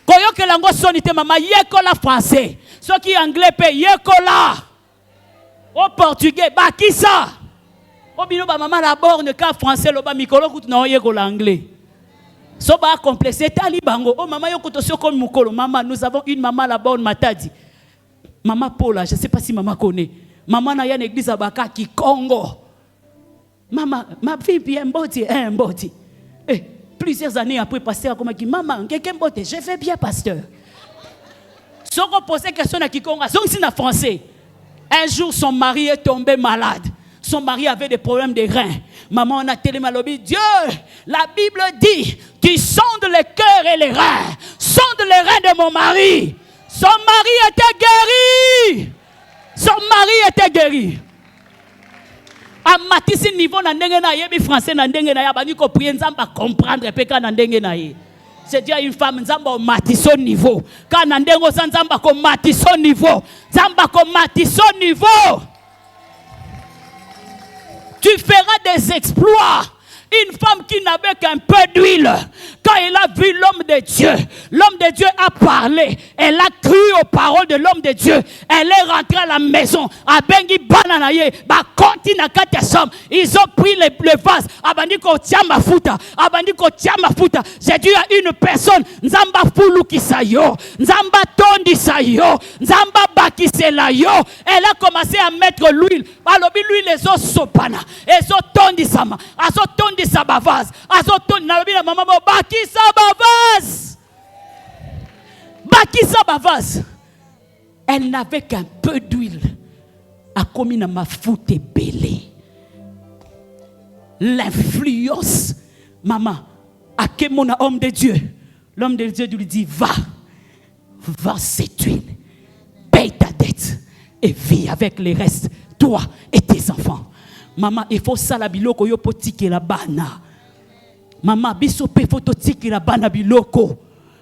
Koyo que lango sonite maman yekola français. Ce qui est anglais pe yekola. Au portugais bakisa. Au bino ba maman la borne ka français lo ba mikolo kutu na yekola anglais. So ba complexe tali bango. Oh maman yokuto sio comme mukolo. Maman, nous avons une maman la borne matadi. Maman Paula, je ne sais pas si maman connaît. Maman n'a une église à Bakaki, Congo. Maman, ma fille bien mboti, mboti. Et plusieurs années après, pasteur a dit, maman, quelqu'un mbote, je fais bien, pasteur. Si on pose une question à Kikonga, c'est en français. Un jour, son mari est tombé malade. Son mari avait des problèmes de reins. Maman, on a télémalobi. Dieu, la Bible dit, tu sondes les cœurs et les reins. Sonde les reins de mon mari. Son mari était guéri. Son mari était guéri. À matisi niveau na ndenge na yebi français na ndenge na yabani ko prier nzamba comprendre peka na ndenge na ye. C'est dire une femme nzamba matiso niveau. Quand na ndengo nzamba ko matiso niveau. Nzamba ko matiso niveau. Tu feras des exploits. Une femme qui n'avait qu'un peu d'huile, quand elle a vu l'homme de Dieu a parlé, elle a cru aux paroles de l'homme de Dieu, elle est rentrée à la maison, à Bengi Bananaye, ils ont pris le vase, Abandiko Tiamafuta, j'ai dit à une personne, Nzamba Fulu Kisayo, Nzamba Tondi Sayo, Nzamba Bakisela yo, elle a commencé à mettre l'huile, alobi l'huile les os sopana, les os tondi sama, aso tondi sabavaz, aso tondi nalobi la maman bakisa bavaz, bakisa bavaz. Elle n'avait qu'un peu d'huile, a commis na mafuta belé. L'influence, maman, à quel mon homme de Dieu, l'homme de Dieu lui dit va cette huile, paye ta dette et vis avec les restes, toi et tes enfants. Maman, il faut ça la biloko yo potiki la bana. Maman, biso pe foto tiki la bana biloko.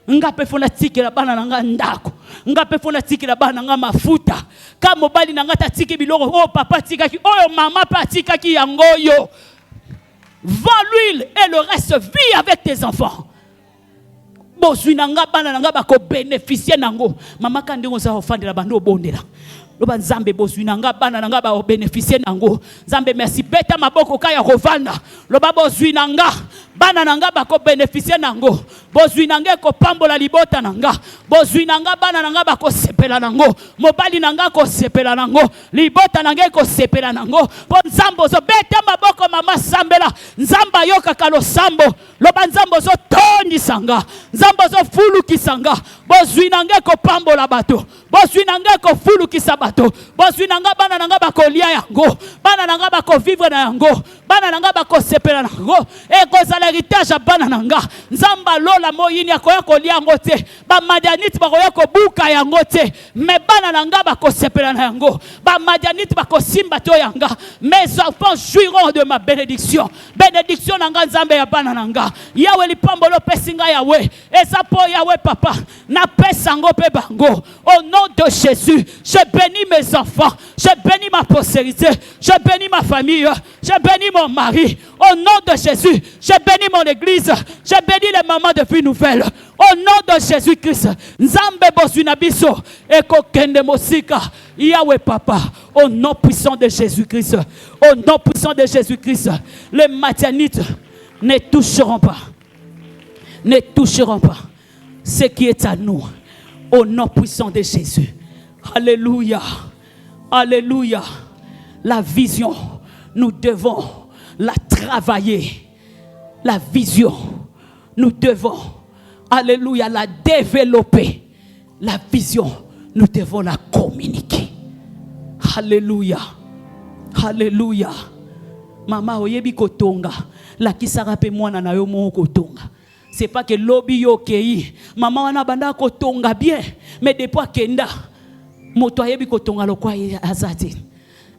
Nga pe fona tiki la bana nga ndako. Nga pe fona tiki la bana nga mafuta. Ka mobali nga ta tiki biloko, oh papa tika ki, oh maman pa tika ki yango yo. Vends l'huile et le reste vis avec tes enfants. Bozui nanga bana nanga bako bénéficier nango. Maman kandi on sa ofandela bando bondela. Loba nzambe bozui nanga bana nanga ba bénéficier nango. Nzambe merci beta maboko kaya kovanda. Loba bozui nanga bana nanga bako bénéficier nango. Bozui nanga ko pambola libota nanga. Bozui nanga bana nanga bako sepela nango. Mobali nanga ko sepela nango. Libota nanga ko sepela nango. Bon nzambo zo beta maboko mama sambela. Nzamba yoka kalo sambo. Loba nzambo zo toni sanga. Nzambo zo fulu kisanga. Bozui nanga ko pambola bato. Bozui nanga ko fulu kisabato. Bozui nanga bana nanga bako lia yango. Bana nanga bako vivre na yango. Bana nanga bako sepela nango. E kozala héritage a bana nanga. Nzamba lola moyini akoya ko lia yango te. Ba madianite bakoya ko buka yango te. Me bana nanga bako sepela na yango. Ba madianite bako simba to yanga. Mes enfants jouiront de ma bénédiction. Bénédiction nanga nzambe ya bana nanga. Yawe lipambolo pesinga yawe. Esa po yawe papa. Na pesango pe bango. Au nom de Jésus, je bénis mes enfants, je bénis ma postérité, je bénis ma famille, je bénis mon mari. Au nom de Jésus, je bénis mon église, je bénis les mamans de vie nouvelle. Au nom de Jésus-Christ, Nzambe Bosunabiso, Eko Kende Mosika, Yahweh Papa, au nom puissant de Jésus-Christ, au nom puissant de Jésus-Christ, les Madianites ne toucheront pas ce qui est à nous. Au nom puissant de Jésus. Alléluia. Alléluia. La vision, nous devons la travailler. La vision, nous devons, alléluia, la développer. La vision, nous devons la communiquer. Alléluia. Alléluia. Mama oyebi kotonga. La kisarape mwana na yo mo kotonga. C'est pas que lobby yo kei. Maman wana banda kotonga bien. Mais depuis kenda. Moto ayebi kotonga lokwa azati.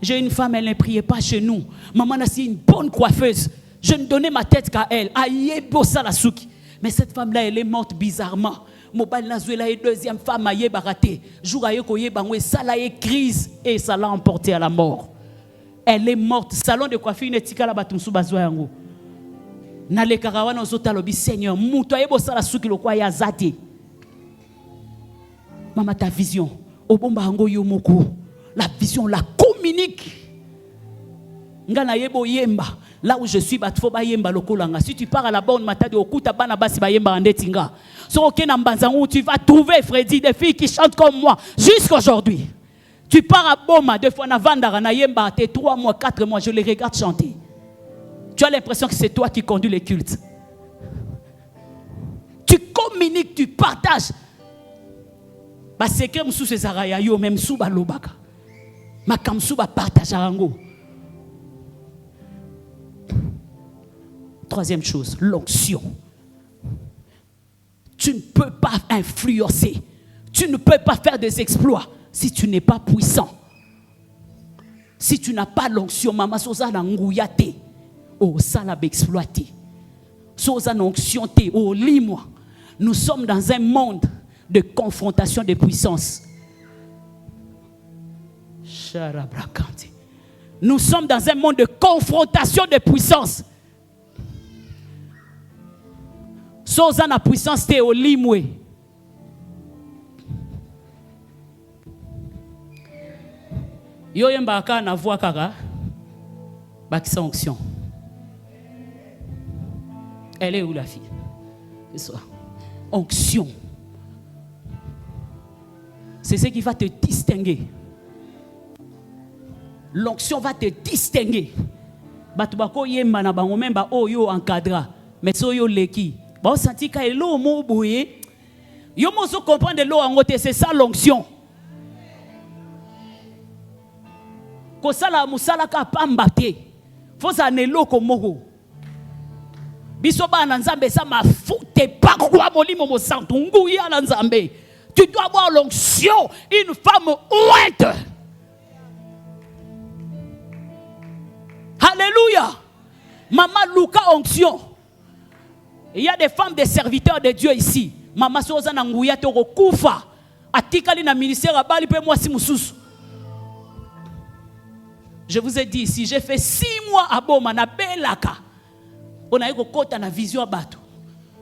J'ai une femme, elle ne priait pas chez nous. Maman a si une bonne coiffeuse. Je ne donnais ma tête qu'à elle. Aïe, bossa la souki. Mais cette femme-là, elle est morte bizarrement. Mobile Nazuela est deuxième femme à Yébaraté. Jour à Yokoye Bangwe, ça l'a eu crise et ça l'a emporté à la mort. Elle est morte. Salon de coiffure, n'est tika la batumsu bazoyango. Na le karawana ozota lobi Seigneur, muto ayebo sala suki lokwa ya zate. Maman, ta vision. Obomba hango yomoko. La vision, la communique. Ngana yebo yemba. Là où je suis, si tu pars à la bonne matin de Okuta Banabasi Bayemba Andetinga, tu vas trouver, Freddy, des filles qui chantent comme moi jusqu'aujourd'hui. Tu pars à Boma, deux fois Navandara, Nayemba, t'es 3 mois, 4 mois, je les regarde chanter. Tu as l'impression que c'est toi qui conduis les cultes. Tu communiques, tu partages. C'est que Moussou Césaraya, yo même sous Balobaka. Ma Kamsou va partager Rango. Troisième chose, l'onction. Tu ne peux pas influencer. Tu ne peux pas faire des exploits si tu n'es pas puissant. Si tu n'as pas l'onction, maman, soza na ngouyate. Oh, ça l'a exploité. Soza na onction te, oh, lis-moi. Nous sommes dans un monde de confrontation de puissance. Nous sommes dans un monde de confrontation de puissance. Soza na puissance te au limwe. Yo yembaka na voix kaka. Bakisa onction. Elle est où la fille? C'est ça. Onction. C'est ce qui va te distinguer. L'onction va te distinguer. Batubako yemba na bango memba oyo encadra. Mais soyo leki. Bon, senti que l'eau m'a bouillé. Yo mozo comprendre l'eau en côté, c'est ça l'onction. Ko sala musala ka pambate. Faut ça ne l'eau comme mogo. Biso ba na nzambe ça m'a fouté pas quoi molimo mo santungu ya na nzambe. Tu dois avoir l'onction, une femme ouette. Alléluia. Maman Luka onction. Il y a des femmes, des serviteurs de Dieu ici. Maman Soza Nangouya Toro Koufa. Atikali na ministère à Bali pe moi si mususu. Je vous ai dit ici, j'ai fait 6 mois à Boma na Belaka. On a eu kota na vision bato.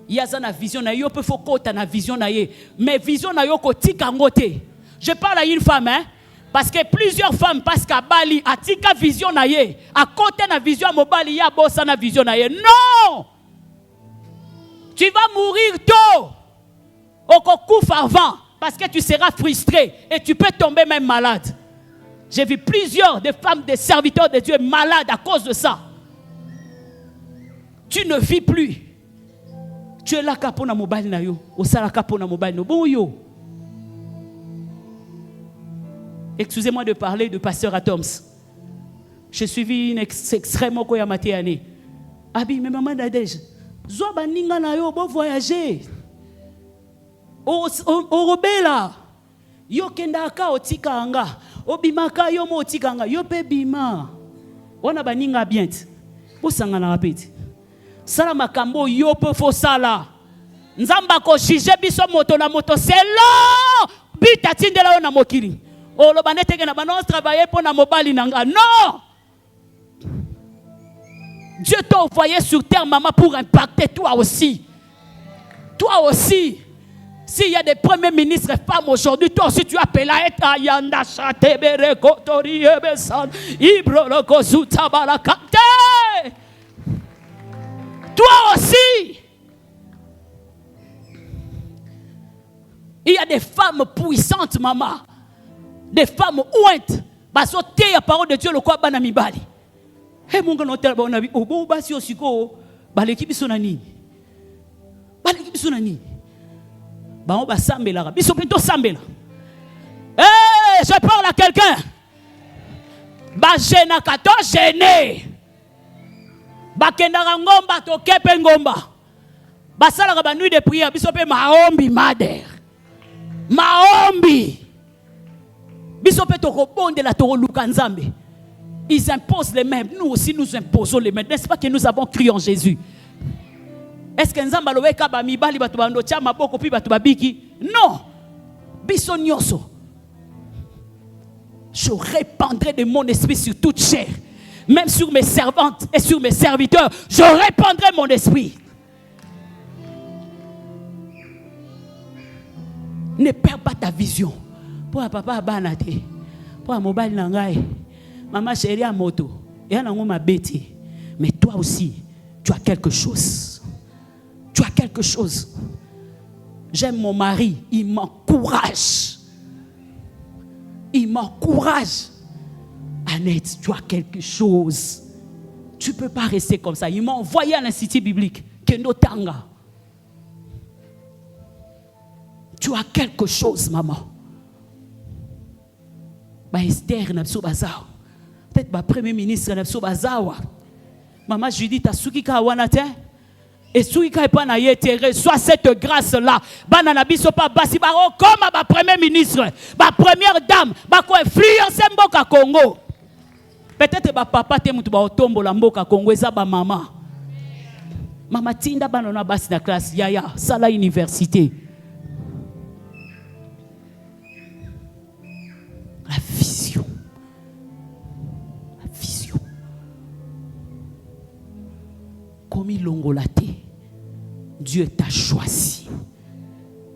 Yaza na vision na yo peut faut kota na vision na ye. Mais vision na yo ko tika ngote. Je parle à une femme hein. Parce que plusieurs femmes passent qu'à Bali atika vision na ye. À côté na vision mobali ya bossa na vision na ye. Non! Tu vas mourir tôt. Au coup avant. Parce que tu seras frustré. Et tu peux tomber même malade. J'ai vu plusieurs des femmes, des serviteurs de Dieu malades à cause de ça. Tu ne vis plus. Tu es là kapona mobile na yo. Osala kapona mobile no bon yo. Excusez-moi de parler de pasteur Atoms. J'ai suivi une extrêmement koyamate année. Abi, mais maman Nadège. Zoba ninga na yo bo voyager. O robela. Yo kendaka otika anga. Obimaka yo mo otika anga. Yo pe bima. Ona baninga bien. Bo sanga na rapide. Sala makambo yo pe fo sala. Nzamba ko jige biso moto na moto selo. Bita tindela yo na mokili. O lo banete ke na banon travailler pour na mobali nanga. Non. Dieu t'a envoyé sur terre, maman, pour impacter toi aussi. Toi aussi. S'il y a des premiers ministres femmes aujourd'hui, toi aussi tu appelles à être Ayanda Chatebere Kotori Ebesan Ibro Kozuta Balakate. Toi aussi. Il y a des femmes puissantes, maman. Des femmes ouintes. Basote la parole de Dieu, le quoi banamibali. Hey, mon gars, on a vu au bon bas sur Siko, l'équipe sonani. L'équipe sonani. On va s'embêler. Ils sont plutôt s'embêler. Hey, je parle à quelqu'un. Gêna kato gêné. Bakenda ngomba to kepe ngomba. Basala ba nuit de prière. Ils sont pe maombi mader. Maombi. Ils sont pe to rebonde la toro lukanzambe. Ils imposent les mêmes. Nous aussi, nous imposons les mêmes. N'est-ce pas que nous avons cru en Jésus? Est-ce que nous avons non. Je répandrai de mon esprit sur toute chair. Même sur mes servantes et sur mes serviteurs. Je répandrai mon esprit. Ne perds pas ta vision. Pour un papa banate, pour un mobile nangai, maman chérie à moto, et un ma bête. Mais toi aussi, tu as quelque chose. Tu as quelque chose. J'aime mon mari, il m'encourage. Il m'encourage. Annette, tu as quelque chose. Tu ne peux pas rester comme ça. Il m'a envoyé à l'Institut biblique, Kendo Tanga. Tu as quelque chose, maman. Esther Napso Bazawa. Peut-être le premier ministre Napso Bazawa. Maman Judith Asuki Kawanate. Et si tu pas reçois cette grâce-là. Banana biso pas basi baro comme ma premier ministre, ma première dame, ba ko influencer mboka Congo. Peut-être ba papa te mutu ba otombola mboka Congo eza ba mama. Mama tinda banana basi na classe yaya sala université. La vision. La vision. Comme il l'ongolaté. Dieu t'a choisi.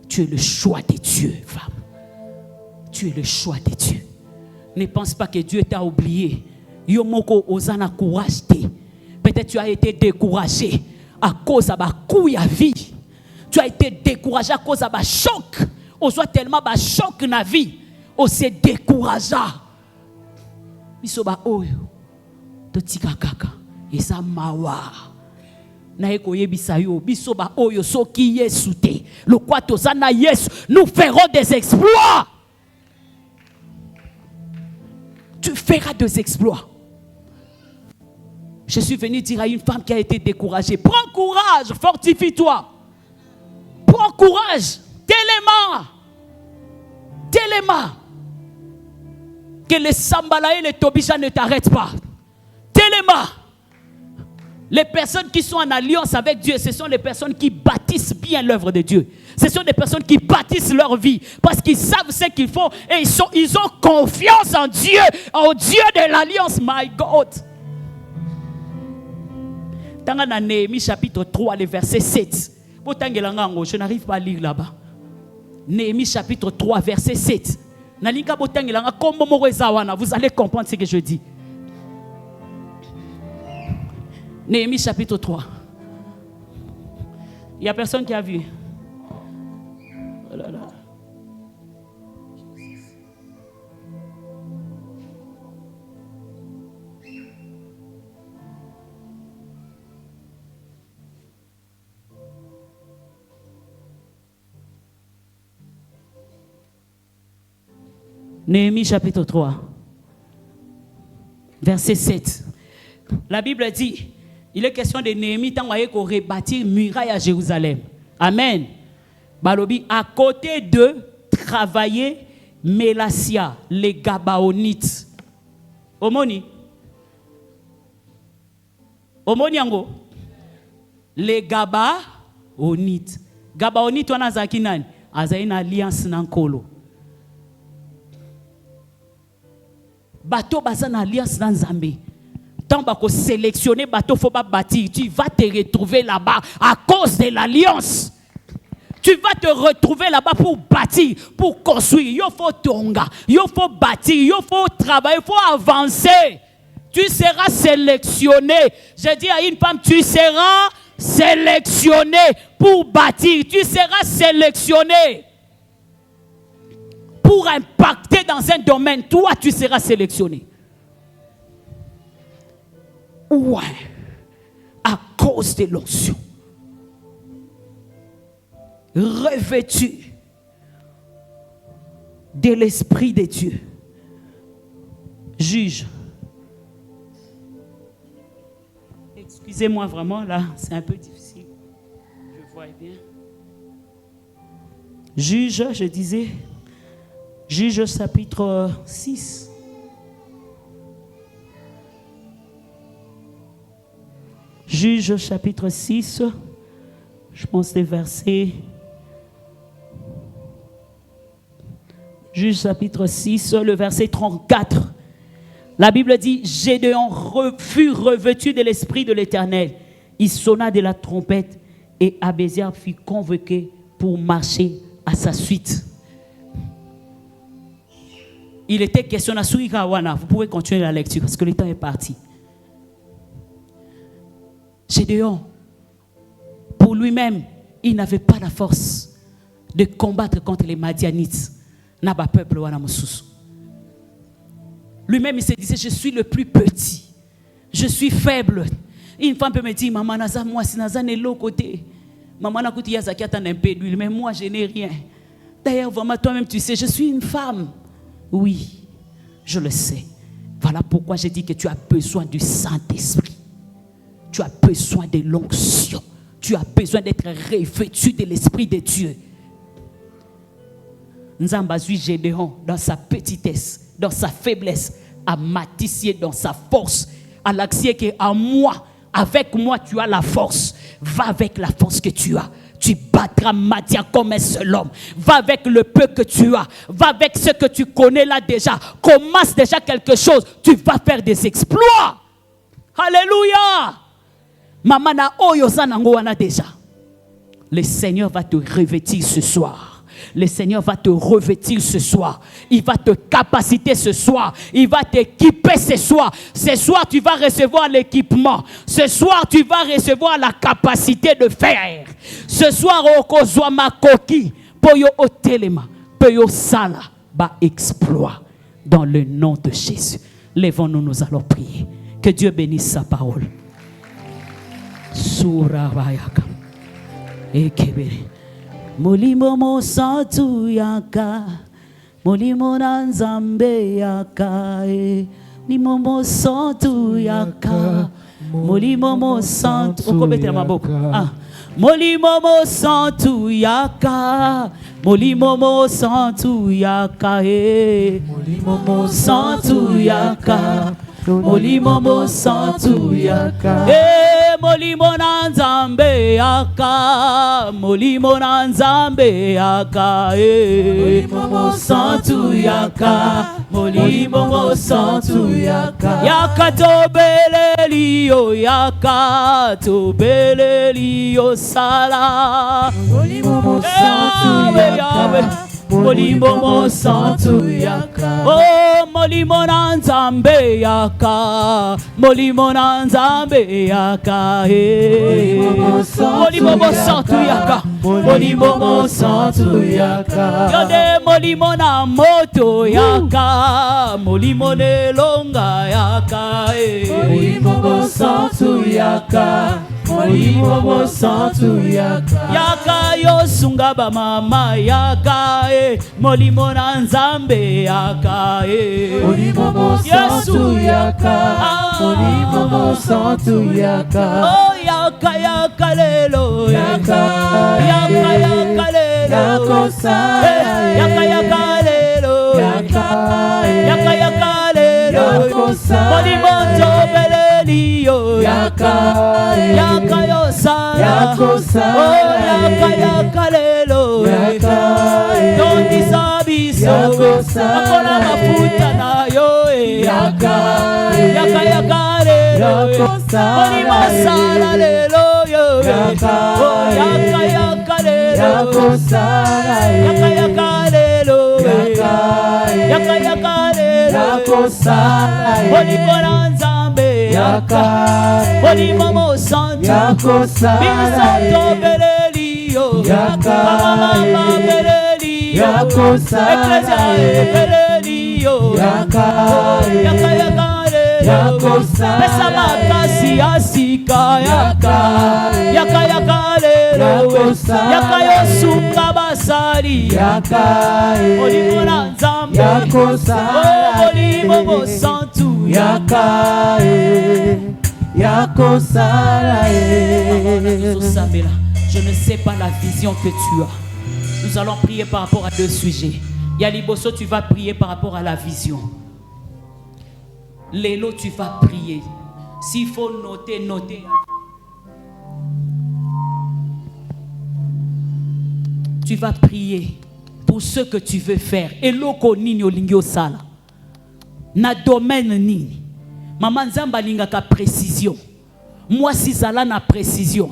Tu es le choix de Dieu, femme. Tu es le choix de Dieu. Ne pense pas que Dieu t'a oublié. Yomoko ozana courage. Peut-être tu as été découragé à cause de ma couille à vie. Tu as été découragé à cause de ma choc. On soit tellement ma choc na vie. On s'est découragé. Bisoba oyo. Totika kaka. Et ça mawa. Nous ferons des exploits. Tu feras des exploits. Je suis venu dire à une femme qui a été découragée, prends courage, fortifie-toi. Prends courage, téléma. Que les Sambala et les Tobisha ne t'arrêtent pas. Téléma. Les personnes qui sont en alliance avec Dieu, ce sont les personnes qui bâtissent bien l'œuvre de Dieu. Ce sont des personnes qui bâtissent leur vie parce qu'ils savent ce qu'ils font et ils ont confiance en Dieu, au Dieu de l'alliance. My God. Dans Néhémie chapitre 3, le verset 7. Je n'arrive pas à lire là-bas. Néhémie chapitre 3, verset 7. Vous allez comprendre ce que je dis. Néhémie chapitre 3. Il n'y a personne qui a vu. Oh là là. Néhémie chapitre 3. Verset 7. La Bible dit, il est question de Néhémie tant qu'on rebâtir muraille à Jérusalem. Amen. Balobi, à côté de travailler Mélassia, les Gabaonites. Omoni. Omoni yango. Les Gabaonites. Gabaonites wana zaki nani? Aza une alliance nankolo. Bateau bazan alliance dans Zambé. Tant que sélectionner bateau faut pas bâtir, tu vas te retrouver là-bas à cause de l'alliance. Tu vas te retrouver là-bas pour bâtir, pour construire. Il faut tonga, il faut bâtir, il faut travailler, il faut avancer. Tu seras sélectionné. Je dis à une femme, tu seras sélectionné pour bâtir. Tu seras sélectionné pour impacter dans un domaine. Toi, tu seras sélectionné. Ouais, à cause de l'onction. Revêtu de l'Esprit de Dieu. Juge. Excusez-moi vraiment, là, c'est un peu difficile. Je vois bien. Juge, je disais. Juge chapitre 6. Juge chapitre 6, je pense les versets. Juge chapitre 6, le verset 34. La Bible dit, Gédéon fut revêtu de l'esprit de l'Éternel. Il sonna de la trompette et Abézar fut convoqué pour marcher à sa suite. Il était question à Suikawana. Vous pouvez continuer la lecture parce que le temps est parti. Gédéon, pour lui-même, il n'avait pas la force de combattre contre les Madianites. N'a pas peuple lui-même il se disait, je suis le plus petit, je suis faible. Une femme peut me dire, maman naza moi si naza n'est l'autre côté, maman n'a coûté yazaki attend un peu d'huile, mais moi je n'ai rien. D'ailleurs vraiment toi-même tu sais, je suis une femme. Oui, je le sais. Voilà pourquoi j'ai dit que tu as besoin du Saint-Esprit, tu as besoin de l'onction, tu as besoin d'être revêtu de l'Esprit de Dieu. Nzambazui Gédéon dans sa petitesse, dans sa faiblesse, à Mathissier dans sa force, à l'axier que à moi, avec moi tu as la force. Va avec la force que tu as. Tu battras Madia comme un seul homme. Va avec le peu que tu as. Va avec ce que tu connais là déjà. Commence déjà quelque chose. Tu vas faire des exploits. Alléluia. Maman na oyo zanango wana déjà. Le Seigneur va te revêtir ce soir. Le Seigneur va te revêtir ce soir. Il va te capaciter ce soir. Il va t'équiper ce soir. Ce soir, tu vas recevoir l'équipement. Ce soir, tu vas recevoir la capacité de faire. Ce soir, okozwama koki poyo otelema poyo sala ba exploit dans le nom de Jésus. Lèvons-nous, nous allons prier. Que Dieu bénisse sa parole. Surabayaka ekebere. Molimo mo santu yaka, molimo na nzambe yaka, molimo mo santu yaka, molimo mo santu. Okobetela maboko. Molimo mo santu yaka, molimo mo santu yaka, molimo mo santu yaka. Molimo mo santu yaka, molimo na nzambe yaka, molimo na nzambe yaka, molimo mo santu yaka, molimo mo santu yaka, yaka tobeleli yo yaka, tobeleli yo sala, molimo mo santu yaka. Molimo mo santu yaka, oh molimo na nzambe yaka, molimo na nzambe yaka, molimo mo santu yaka, molimo mo santu yaka, yode molimo na moto yaka, molimo ne longa yaka, molimo mo santu yaka. Molimo mo santu yaka, yaka yo sunga ba mama yaka, molimo na nzambe yaka, molimo mo santu yaka, molimo mo santu yaka, oh yaka yaka lelo yaka, yaka yaka lelo yakosa, yaka yaka lelo yaka, yaka yaka lelo yakosa, molimo tobeleli yo yaka, yaka yo sala, oh yaka yaka lelo yaka, don't isabiso, akola mafuta na yo yaka, yaka yaka lelo, molimo sala lelo yo yaka, oh yaka yaka lelo, yaka yaka lelo, yaka yaka lelo, molimo na nzambe yaka, molimo mo santu, bisoto beleli yo yaka, mama beleli yo, eklesia beleli yo yaka, yaka yaka lelo, pesa makasi ya sika yaka, yaka yaka lelo, yaka yo sunga basali yaka, molimo na nzambe, oh molimo mo santu yaka, yako sala. Je ne sais pas la vision que tu as. Nous allons prier par rapport à deux sujets. Yaliboso, tu vas prier par rapport à la vision. Lélo, tu vas prier. S'il faut noter, noter. tu vas prier pour ce que tu veux faire. Eloko nini olingi osala. Na domaine nini. Maman Nzamba lingaka précision. Moi si zala na précision.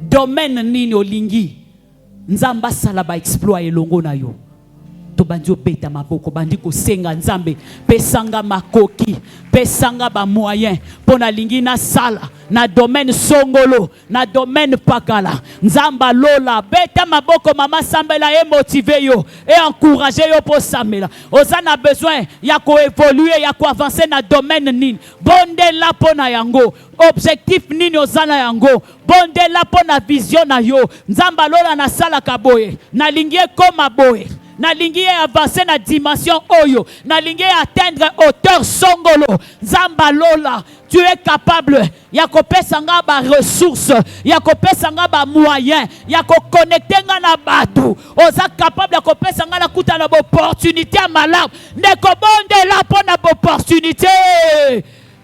Domaine nini olingi. Nzamba sala ba exploit elongo na yo. To bandi opeta maboko bandi ko senga Nzambe pesanga makoki pesanga ba moyen pona lingi na sala na domaine songolo na domaine pakala Nzamba lola beta maboko mama sambela et motiver yo et encourager yo pour samela oza na besoin ya ko évoluer ya ko avancer na domaine nini bonde la pona yango objectif nini ozana yango bonde la pona vision na yo Nzamba lola na sala kaboye na lingi koma boye na lingi avancer na dimension oyo na lingi atteindre hauteur songolo Nzamba lola tu es capable ya ko pesanga ba ressources ya ko pesanga ba moyens ya ko connecter nga na batu oza capable ya ko pesanga na kuta na opportunité malamu ndeko bonde la pona opportunité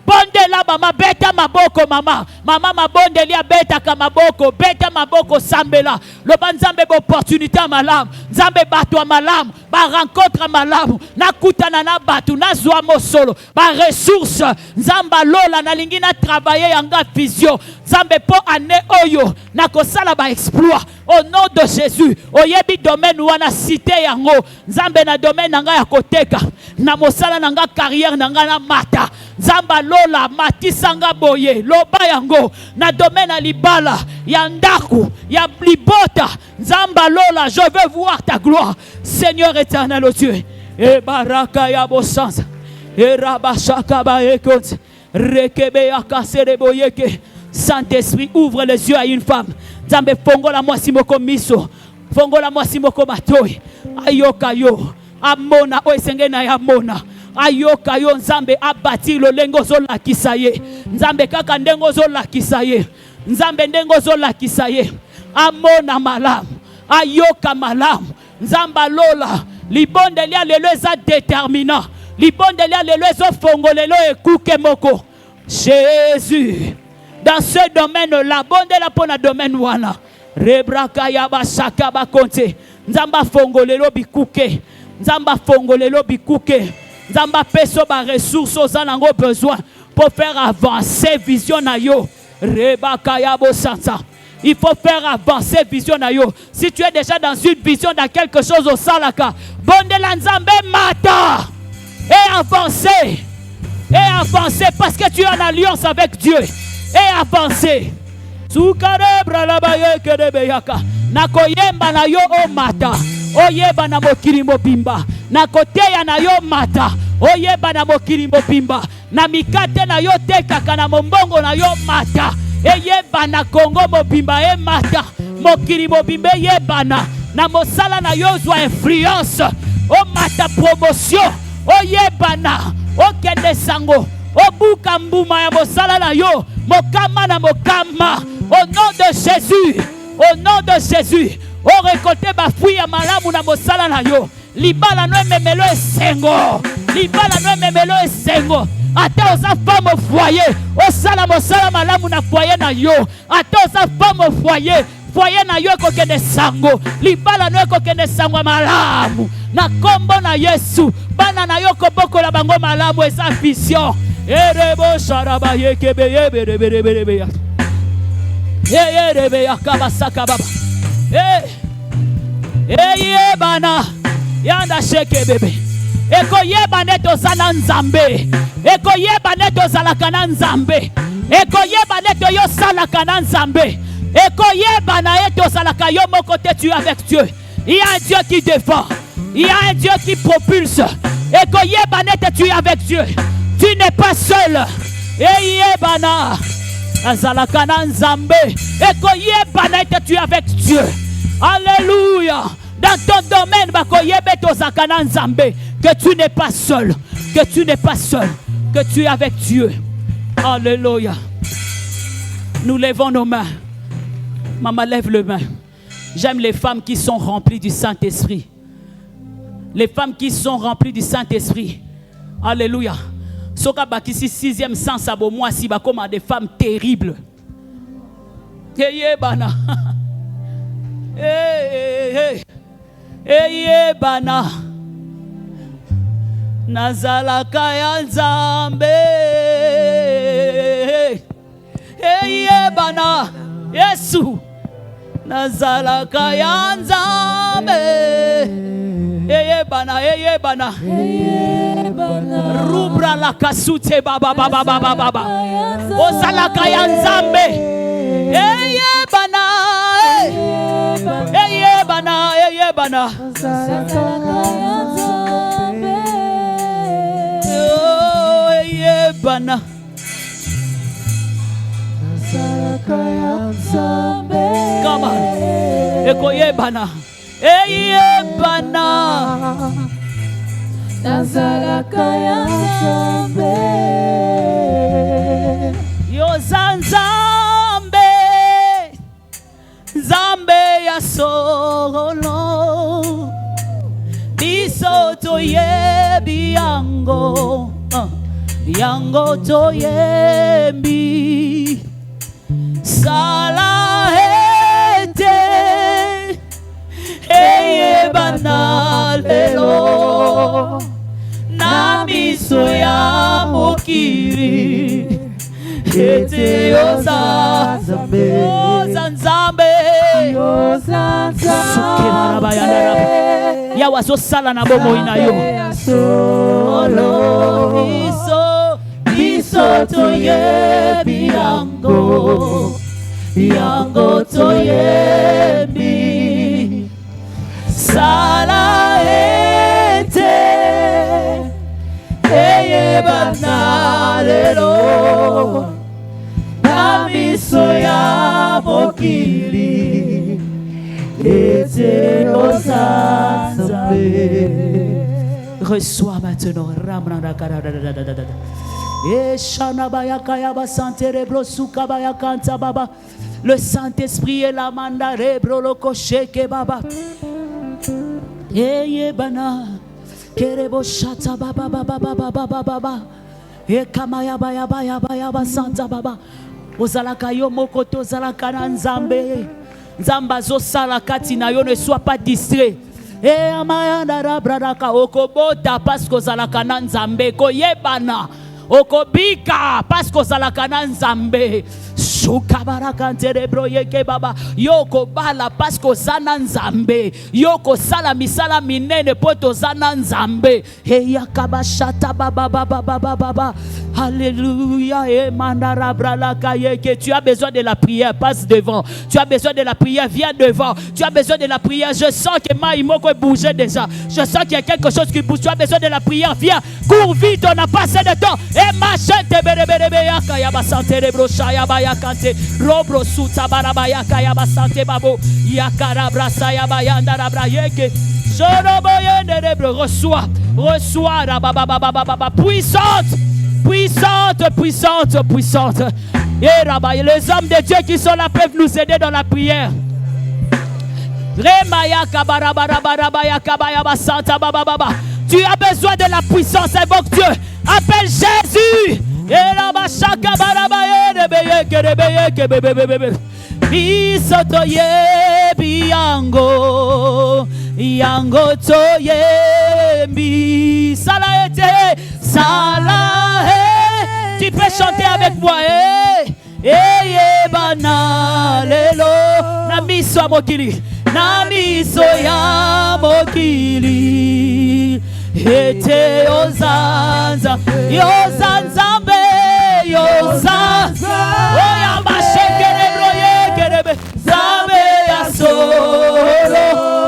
bonde la mama beta maboko mama mabonde lia beta kamaboko beta maboko sambela loba Nzambe opportunité malam Nzambe bato malam ba rencontre malam na kutana na batu na zwa mosolo ba ressources Nzamba lola na lingi na travailler yanga vision Nzambe po ane oyo na kosala ba exploit au nom de Jésus oyebi domaine wana cité yango Nzambe na domaine nanga ya koteka na mosala nanga carrière nanga na mata Nzamba lola matisanga boye loba yango na domaine ya libala ya ndaku ya libota Nzamba lola je veux voir ta gloire Seigneur éternel au Dieu et baraka ya bosanza et rabashaka ba ekot rekebe ya kasere boyeke Saint-Esprit ouvre les yeux à une femme Nzambe fongola mwasi moko miso fongola mwasi moko matoi ayoka yo amona o esenge na ya mona ayoka yo Nzambe abati lolengo zola kisaye Nzambe kaka ndengo zola kisaye Nzambe ndengo zola kisaye amona malamu ayoka malamu Nzamba lola libonde lia lelo eza déterminant libonde lia lelo ezo fongolelo ekuke moko Jésus dans ce domaine la bonde la pona domaine wana rebraka ya basaka bakonte Nzamba fongolelo bikuke Nzamba fongolelo bikuke Nzamba peso ba ressources aux anango besoin pour faire avancer vision na yo rebaka ya bosanza il faut faire avancer vision na yo si tu es déjà dans une vision dans quelque chose au salaka bonde la Nzambe mata et avancer parce que tu es en alliance avec Dieu et avancer sukarebra la bayeke de beyaka nakoyemba na yo o mata oyeba na mokili mobimba na koteya na yo mata oyeba na mokili mobimba na mikate na yo tekaka na mombongo na yo mata eyeba na Kongo mobimba e mata mokili mobimba eyeba na mosala na yo zwa influence o mata promotion oyeba na okende sango obuka mbuma ya mosala na yo mokama na mokama au nom de Jésus o récolter ba fruit ya malamu na mosala na yo libala no ememelo esengo ata oza femme au foyer osala mosala malamu na foyer na yo ata oza femme au foyer na yo ekokende sango libala no ekokende sango malamu na kombo na Yesu bana na yo kobokola bango malamu eza vision erebo sharaba yekebe yeberebe ya yerebe yakabasaka baba bana yanda sheke bebe eko yeba neto zala Nzambe eko yeba neto zala kana Nzambe eko yeba neto yo sala kana Nzambe eko yeba na eto zala kayo moko te tu avec Dieu il y a un Dieu qui défend il y a un Dieu qui propulse eko yeba neto tu es avec Dieu tu n'es pas seul yeba na zala kana Nzambe eko yeba neto tu es avec Dieu. Alléluia. Dans ton domaine, que tu n'es pas seul, que tu es avec Dieu. Alléluia. Nous levons nos mains. Maman, lève les mains. J'aime les femmes qui sont remplies du Saint-Esprit. Les femmes qui sont remplies du Saint-Esprit. Alléluia. Soka bakisi 6e sens abo moi si ba comme des femmes terribles. Hey, eye bana nazalaka ya Nzambe eye bana Yesu nazalaka ya Nzambe eye bana rubra la kasute baba ozalaka ya Nzambe eye bana bana come on eko yebana nazalaka ya Nzambe yo Nzambe Nzambe ya solo biso toyebi yango yango toyembi sala ete eyebana lelo na miso ya mokili ete yoza Nzambe ya wazosala na bomoi na yo biso toyebi yango toyebi sala ete eyebana lelo na miso ya mokili ete yoza Nzambe. Reçois maintenant. Le Saint-Esprit est la mandarebro lo kosheke baba. Eye bana kerebo shata baba baba. E kamaya baya santa baba. Ozalaka yo mokoto zalaka na Nzambe. Nzamba zo sala kati na yo ne sois pas distrait. E amayanda rabradaka okobota parce que zalaka na Nzambe ko yebana okobika parce que zalaka na Nzambe yoko bala parce que zana Nzambe yoko sala misala minene poto zana Nzambe heya kabashata baba alléluia et mandara brala kayeke. Tu as besoin de la prière, passe devant. Tu as besoin de la prière, viens devant. Tu as besoin de la prière, je sens que Maïmoko bouger déjà. Je sens qu'il y a quelque chose qui bouge. Tu as besoin de la prière, viens, cours vite, on n'a pas assez de temps. Et machete berebe yaka yaba sante rebro shayaba yakante robro suta baraba yaka yaba sante babo yakara brasa yaba yanda rabra yeke jorobo yende rebro reçois puissante. Et les hommes de Dieu qui sont là peuvent nous aider dans la prière. Tu as besoin de la puissance, invoque Dieu. Appelle Jésus. Yango toyembi sala ete. Tu peux chanter avec moi. Bana lelo na miso ya mokili ete yozanza Nzambe oya mashekere broye kerebe Nzambe ya solo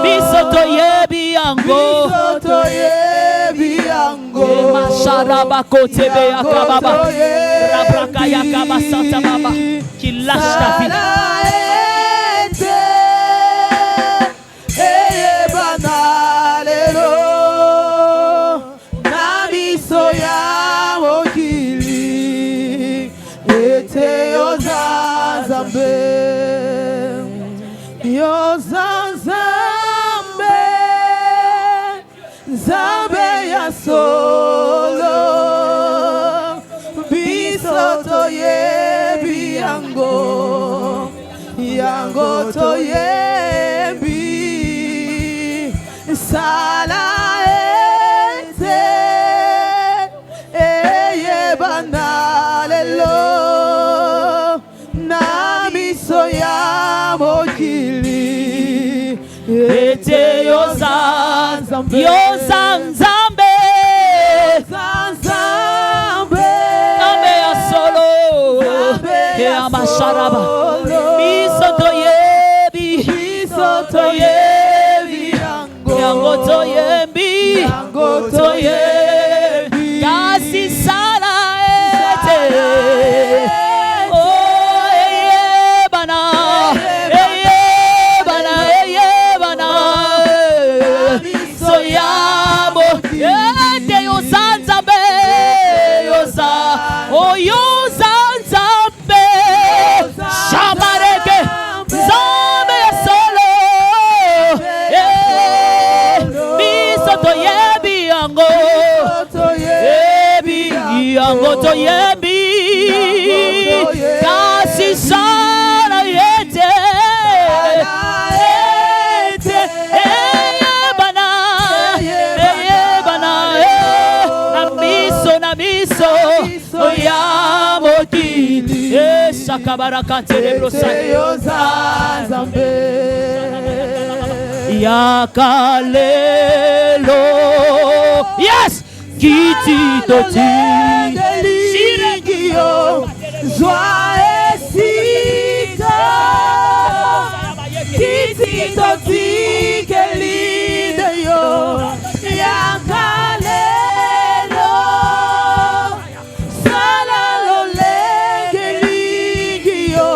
miso toyebi yango masharaba kotebe yakababa rabraka yakaba santa baba qui lâche ta vie. Nzambe ya solo biso toyebi yango toyebi mokili ete yoza Nzambe. yoza nzambe Nzambe nzambe ya solo ya masharaba biso toyebi yango toyebi kasi sala ete oh eyebana soyabo ete yoza nzambe yoza oh yoza nzambe shamareke nzambe ya solo biso toyebi yango yango toyebi kasi sala yete na miso ya mokili shakabarakate yakalelo yes kititoti Shiringio Joaesika Kititoti Kelideyo Yakalelo Salalo Legeligio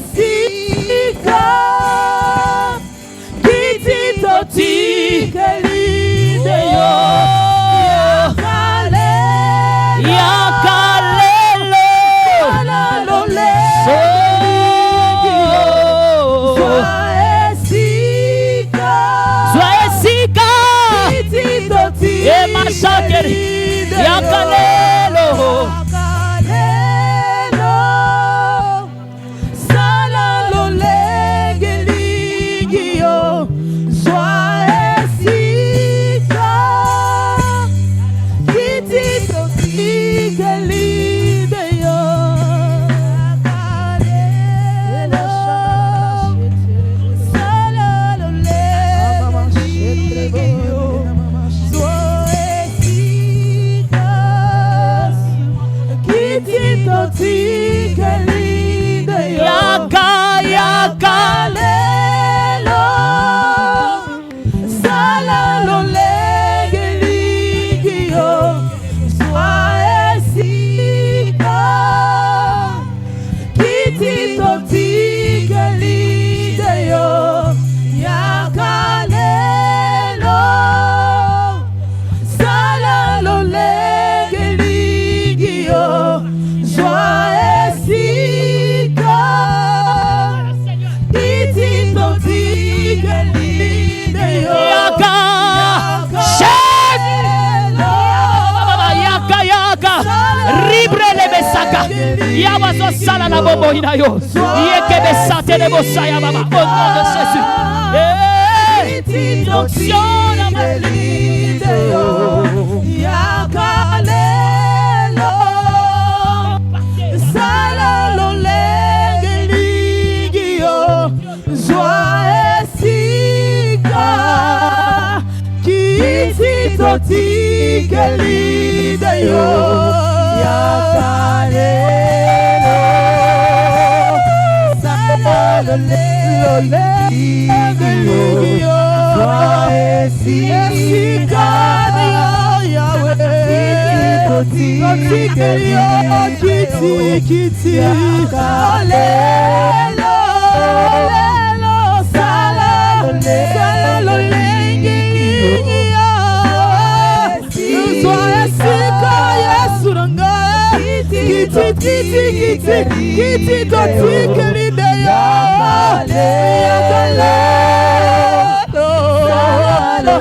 Joaesika Kititoti Kelideyo yakalelo salalo legeligio joaesika kititotigelideyo salalo legeligio yakalelo salalo legeligio joaesika kititotigelideyo yakalelo salalo legeligio joaesika kititotigelideyo yaka ribre le besaka yabazo sala na bobo inayo yeke besate le bosaya baba au nom de Jésus kititotigelideyo yakalelo salalo legeligio joaesika kititotigelideyo yakalelo salalo legeligio joaesika kiti yakalelo salalo legeligio joaesika yesuranga kititotigelideyo yakalelo salalo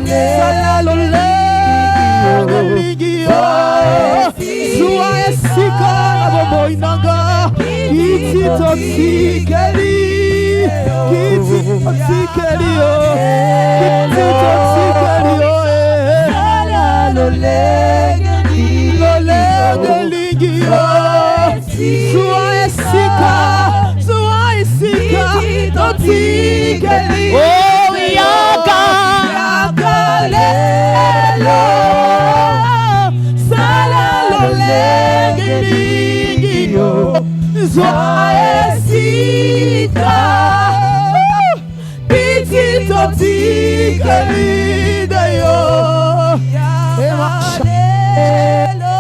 legeligio joaesika na boboinanga kititotigeliyo salalo legeligio joaesika totikeli. Oh, yaka. Yakalelo. Sala lolenge mingi yo. Zwa esika. Piti totikeli de yo. Yakalelo.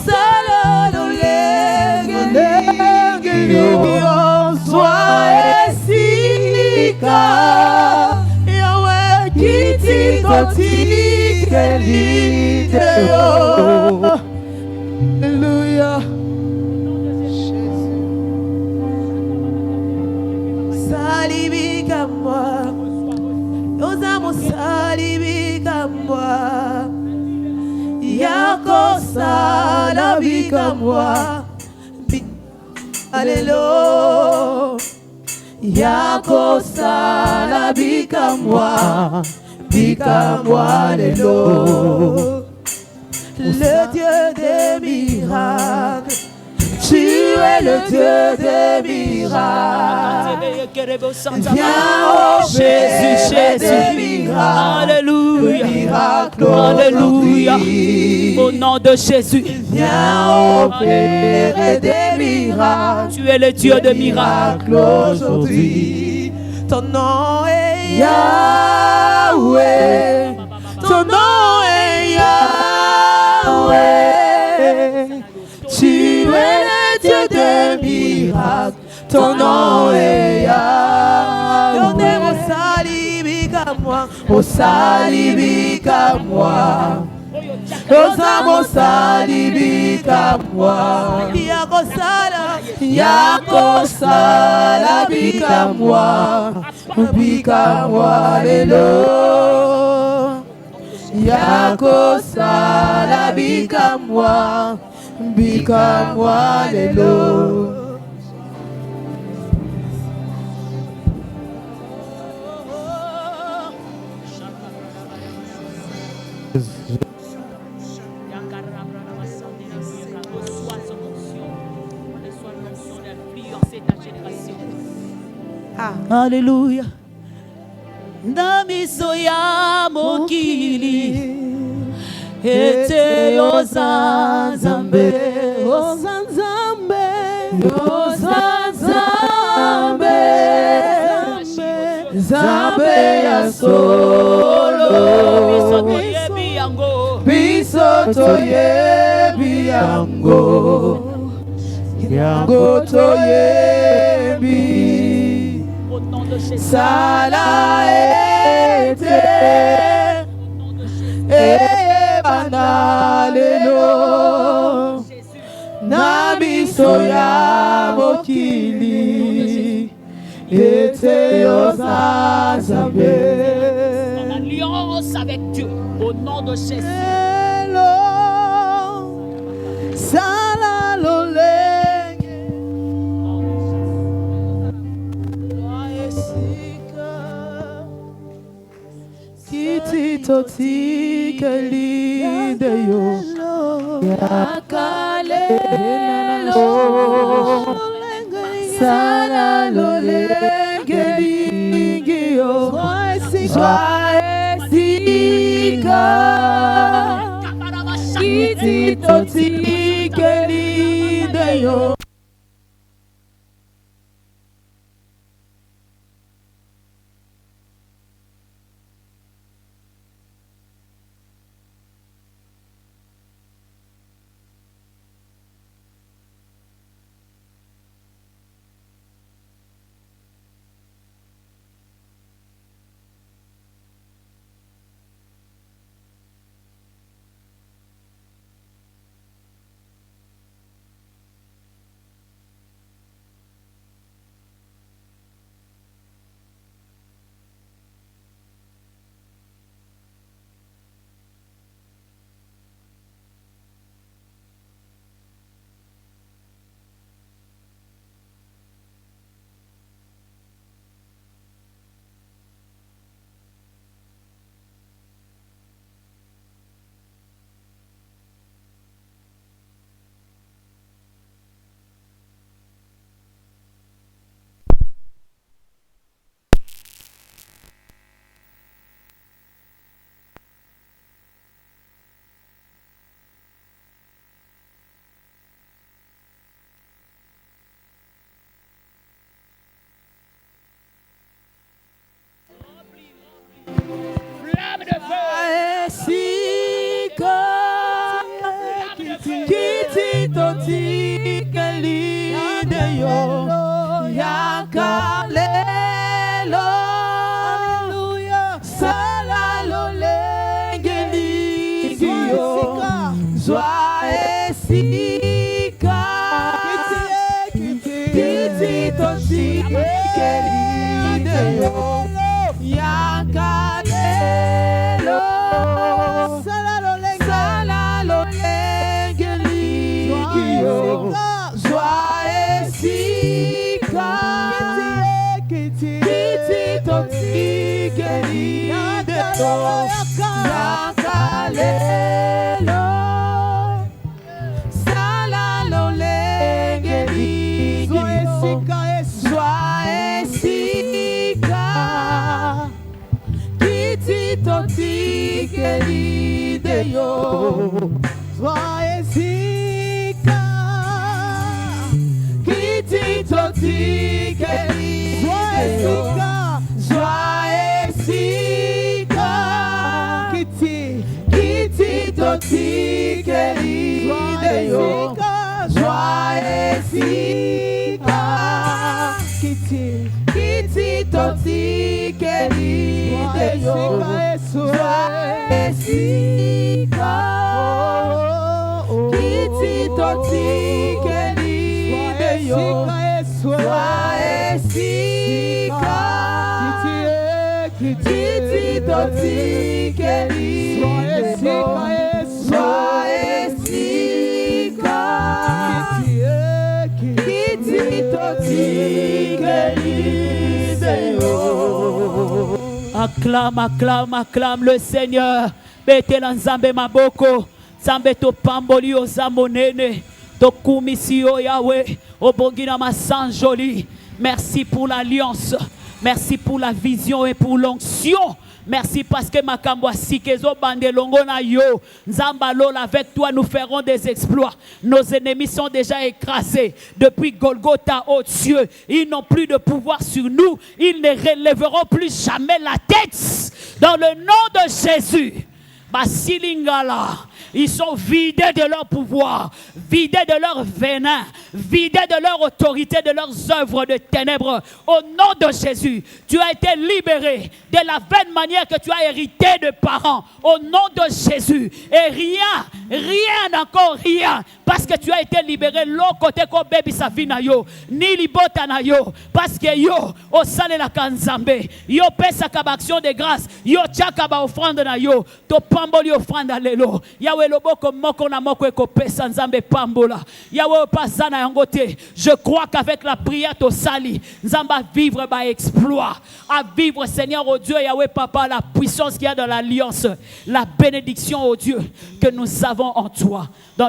Sala lolenge mingi yo. Zwa esika. Yahweh kiti totikeli de yo. Alléluia. Salibika moi, ozamo salibika moi, yako salabika moi, alléluia, yako salabika moi, bika moi, alléluia, le Dieu des miracles. Tu es le Dieu des miracles. Viens, oh Jésus, des miracles. Alléluia. Miracle Alléluia. aujourd'hui. Au nom de Jésus. Viens opérer des miracles. Tu es le Dieu de miracles. Aujourd'hui. Ton nom est Yahweh. Ton nom est Yahweh. Tu es le Dieu des miracles, ton nom est Yahweh. Ton nom est salibika moi, au salibika moi. Osamo salibika moi, yakosala bika moi, bika moi lelo. Yakosala bika moi. Bika moi lelo. Alléluia. Namiso ya mokili. Ete ozanzambe, ozanzambe, ozanzambe, Zambe ya solo. biso toyebi yango, Biso toyebi yango. Yango toyebi. au nom de Jésus. Sala ete. Bana lelo na biso ya mokili ete ozanzambe En alliance avec Dieu, au nom de Jésus. Hello, sala lolenge esika kiti totikeli de yo yakalelo sala lolenge lingi yo esika kiti totikeli de yo. yo yakalelo salalo lengelingi yo zwa esika kiti tosikeli yo yakalelo salalo lengelingi yo zwa esika kiti tosikeli yo yakalelo salalo lengelingi yo zwa esika kiti tosikeli yo zwa esika kiti tosikeli yo zwa esika kiti tosikeli yo zwa esika kiti tosikeli yo zwa esika kiti tosikeli yo zwa esika kiti tosikeli yo zwa esika kiti tosikeli yo. Acclame, acclame, acclame le Seigneur. Bete la nzambe maboko. Nzambe to pamboli o zamonene. To kumisi o Yahweh. O bongina masanjoli. Merci pour l'alliance. Merci pour la vision et pour l'onction. Merci parce que makambo sikezo bande longo na yo. Nzamba lola, avec toi nous ferons des exploits. Nos ennemis sont déjà écrasés depuis Golgotha aux cieux. Ils n'ont plus de pouvoir sur nous. Ils ne relèveront plus jamais la tête. Dans le nom de Jésus. Basilingala, ils sont vidés de leur pouvoir, vidés de leur venin, vidés de leur autorité, de leurs œuvres de ténèbres. Au nom de Jésus, tu as été libéré de la vaine manière que tu as hérité de parents. Au nom de Jésus. Et rien, encore rien, parce que tu as été libéré. L'autre côté ko baby sa vie na yo, ni libota na yo, parce que yo, au sale la kanzambe, yo pesa kaba action de grâce, yo tchaka ba offrande na yo, to pamboli offrande lelo. Yahweh loboko moko na moko eko pesa nzambe pambola. Yahweh pasana yangote. Je crois qu'avec la prière to sali, nzamba vivre ba exploit, à vivre Seigneur au Dieu Yahweh Papa, la puissance qu'il y a dans l'alliance, la bénédiction au Dieu que nous avons en toi. Dans